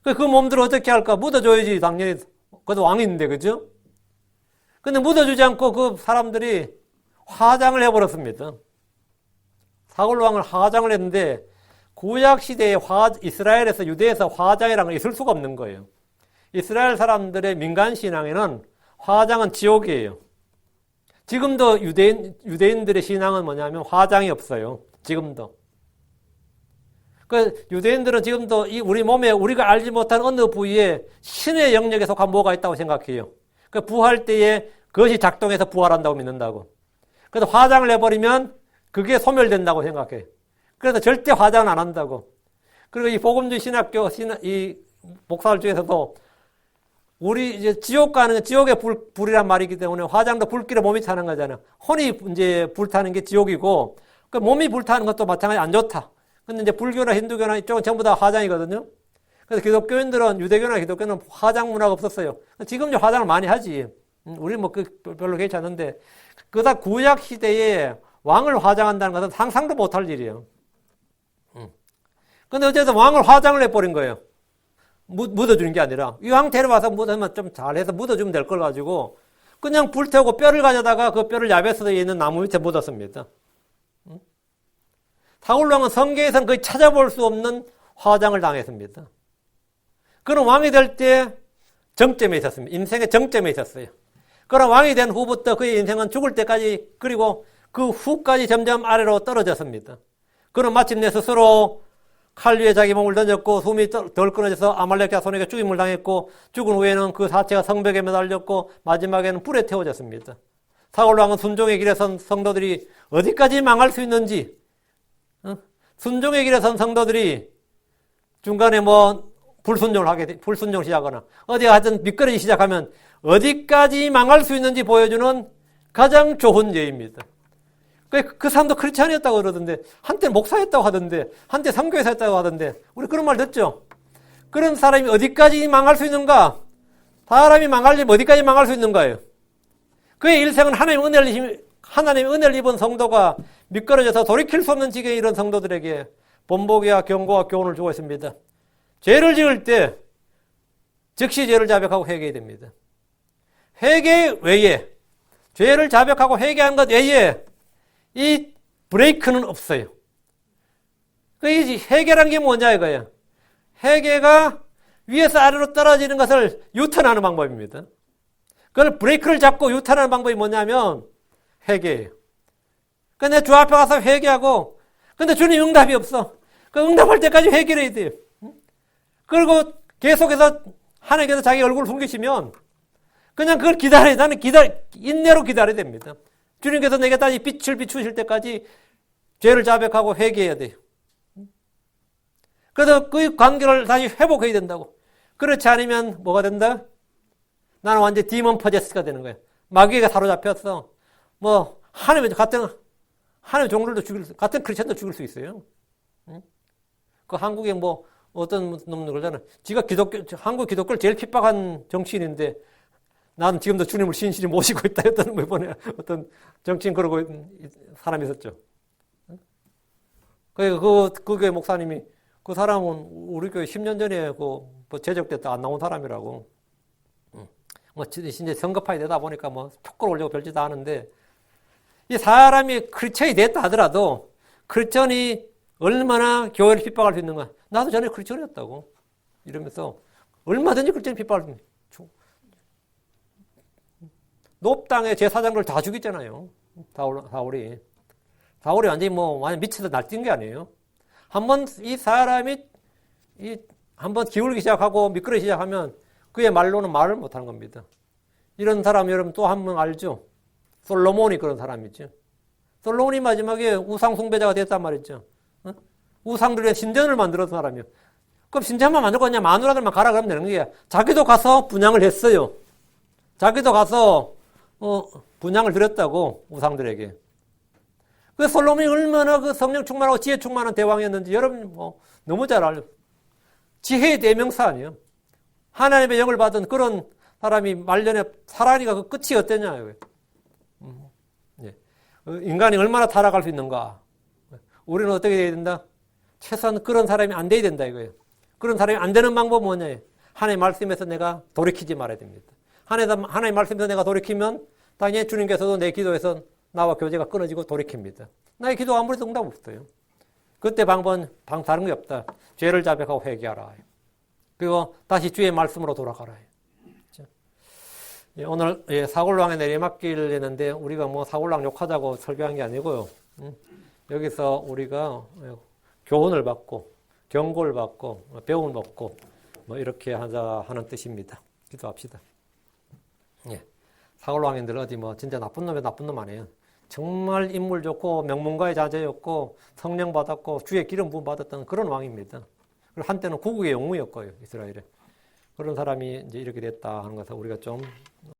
그 몸들을 어떻게 할까? 묻어줘야지, 당연히. 그래도 왕인데, 그죠? 근데 묻어주지 않고 그 사람들이 화장을 해버렸습니다. 사울 왕을 화장을 했는데, 구약시대에 이스라엘에서, 유대에서 화장이라는 건 있을 수가 없는 거예요. 이스라엘 사람들의 민간신앙에는 화장은 지옥이에요. 지금도 유대인들의 신앙은 뭐냐면 화장이 없어요. 지금도. 그 유대인들은 지금도 우리 몸에 우리가 알지 못한 어느 부위에 신의 영역에 속한 뭐가 있다고 생각해요. 그 부활 때에 그것이 작동해서 부활한다고 믿는다고. 그래서 화장을 해버리면 그게 소멸된다고 생각해. 그래서 절대 화장은 안 한다고. 그리고 이 복음주의 신학교 이 목사들 중에서도 우리 이제 지옥 가는 지옥의 불이란 말이기 때문에 화장도 불길에 몸이 타는 거잖아요. 혼이 이제 불타는 게 지옥이고 그 몸이 불타는 것도 마찬가지 안 좋다. 근데 이제 불교나 힌두교나 이쪽은 전부 다 화장이거든요. 그래서 기독교인들은 유대교나 기독교는 화장 문화가 없었어요. 지금 이제 화장을 많이 하지. 우리 뭐 별로 괜찮은데 그다 구약 시대에 왕을 화장한다는 것은 상상도 못할 일이에요. 근데 어쨌든 왕을 화장을 해버린 거예요. 묻어주는 게 아니라 이왕 데려와서 묻으면 좀 잘해서 묻어주면 될 걸 가지고 그냥 불태우고 뼈를 가져다가 그 뼈를 야베스에 있는 나무 밑에 묻었습니다. 사울왕은 성경에서는 거의 찾아볼 수 없는 화장을 당했습니다. 그는 왕이 될 때 정점에 있었습니다. 인생의 정점에 있었어요. 그러나 왕이 된 후부터 그의 인생은 죽을 때까지 그리고 그 후까지 점점 아래로 떨어졌습니다. 그는 마침내 스스로 칼 위에 자기 몸을 던졌고 숨이 덜 끊어져서 아말렉 자손에게 죽임을 당했고 죽은 후에는 그 사체가 성벽에 매달렸고 마지막에는 불에 태워졌습니다. 사울왕은 순종의 길에 선 성도들이 어디까지 망할 수 있는지 순종의 길에 선 성도들이 중간에 뭐 불순종을 시작하거나 어디 하여튼 미끄러지기 시작하면 어디까지 망할 수 있는지 보여주는 가장 좋은 예입니다. 그 사람도 크리스찬이었다고 그러던데 한때 목사였다고 하던데 한때 선교에서 했다고 하던데 우리 그런 말 듣죠? 그런 사람이 어디까지 망할 수 있는가? 사람이 망하려면 어디까지 망할 수 있는가요? 그의 일생은 하나님의 은혜를 입은 성도가 미끄러져서 돌이킬 수 없는 지경에 이런 성도들에게 본보기와 경고와 교훈을 주고 있습니다. 죄를 지을 때 즉시 죄를 자백하고 회개해야 됩니다. 회개 외에, 죄를 자백하고 회개한 것 외에 이 브레이크는 없어요. 그 회개란 게 뭐냐 이거예요. 회개가 위에서 아래로 떨어지는 것을 유턴하는 방법입니다. 그걸 브레이크를 잡고 유턴하는 방법이 뭐냐면 회개예요. 근데 주 앞에 가서 회개하고, 근데 주님 응답이 없어. 그 응답할 때까지 회개를 해야 돼요. 그리고 계속해서 하나님께서 자기 얼굴을 숨기시면 그냥 그걸 기다려야, 나는 인내로 기다려야 됩니다. 주님께서 내게 다시 빛을 비추실 때까지 죄를 자백하고 회개해야 돼요. 그래서 그 관계를 다시 회복해야 된다고. 그렇지 않으면 뭐가 된다? 나는 완전 디몬 포제스가 되는 거예요. 마귀가 사로잡혔어. 뭐 하나님의 종들도 같은 크리스천도 죽일 수 있어요. 그 한국에 뭐 어떤 놈들 그러잖아. 지가 한국 기독교를 제일 핍박한 정치인인데 나는 지금도 주님을 신실히 모시고 있다 했던 이번에 어떤 정치인 그러고 사람이 있었죠. 그 교회 목사님이 그 사람은 우리 교회 10년 전에 뭐 제적됐다 안 나온 사람이라고. 뭐 이제 성급하게 되다 보니까 뭐 촉구를 올리고 별짓 다 하는데 이 사람이 크리스천이 됐다 하더라도 크리스천이 얼마나 교회를 핍박할 수 있는가. 나도 전에 크리스천이었다고. 이러면서 얼마든지 크리스천이 핍박할 수 있는. 높당의 제사장들 다 죽였잖아요. 사울이 완전히 완전 미쳐서 날뛴 게 아니에요. 한번 이 사람이 한번 기울기 시작하고 미끄러기 시작하면 그의 말로는 말을 못하는 겁니다. 이런 사람 여러분 또 한 명 알죠? 솔로몬이 그런 사람이죠. 솔로몬이 마지막에 우상 숭배자가 됐단 말이죠. 우상들의 신전을 만들었던 사람이요. 그럼 신전만 만들고 그냥 마누라들만 가라 그러면 되는 거예요. 자기도 가서 분양을 했어요. 자기도 가서 분양을 드렸다고 우상들에게. 그 솔로몬이 얼마나 그 성령 충만하고 지혜 충만한 대왕이었는지 여러분 너무 잘 알죠. 지혜의 대명사 아니에요. 하나님의 영을 받은 그런 사람이 말년에 살아니까 그 끝이 어땠냐. 인간이 얼마나 타락할 수 있는가. 우리는 어떻게 해야 된다? 최소한 그런 사람이 안 돼야 된다 이거예요. 그런 사람이 안 되는 방법은 뭐냐. 하나님의 말씀에서 내가 돌이키지 말아야 됩니다. 하나님의 말씀에서 내가 돌이키면 당연히 주님께서도 내 기도에서 나와 교제가 끊어지고 돌이킵니다. 나의 기도 아무래도 응답 없어요. 그때 방법은 다른 게 없다. 죄를 자백하고 회개하라. 그리고 다시 주의 말씀으로 돌아가라. 오늘 사골왕의 내리막길 했는데 우리가 사골왕 욕하자고 설교한 게 아니고요. 여기서 우리가 교훈을 받고 경고를 받고 배움을 받고 이렇게 하자 하는 뜻입니다. 기도합시다. 사골왕인들 어디 진짜 나쁜 놈이 나쁜 놈 아니에요. 정말 인물 좋고 명문가의 자제였고 성령 받았고 주의 기름 부음 받았던 그런 왕입니다. 그리고 한때는 구국의 영웅이었고요, 이스라엘에. 그런 사람이 이제 이렇게 됐다 하는 것을 우리가 좀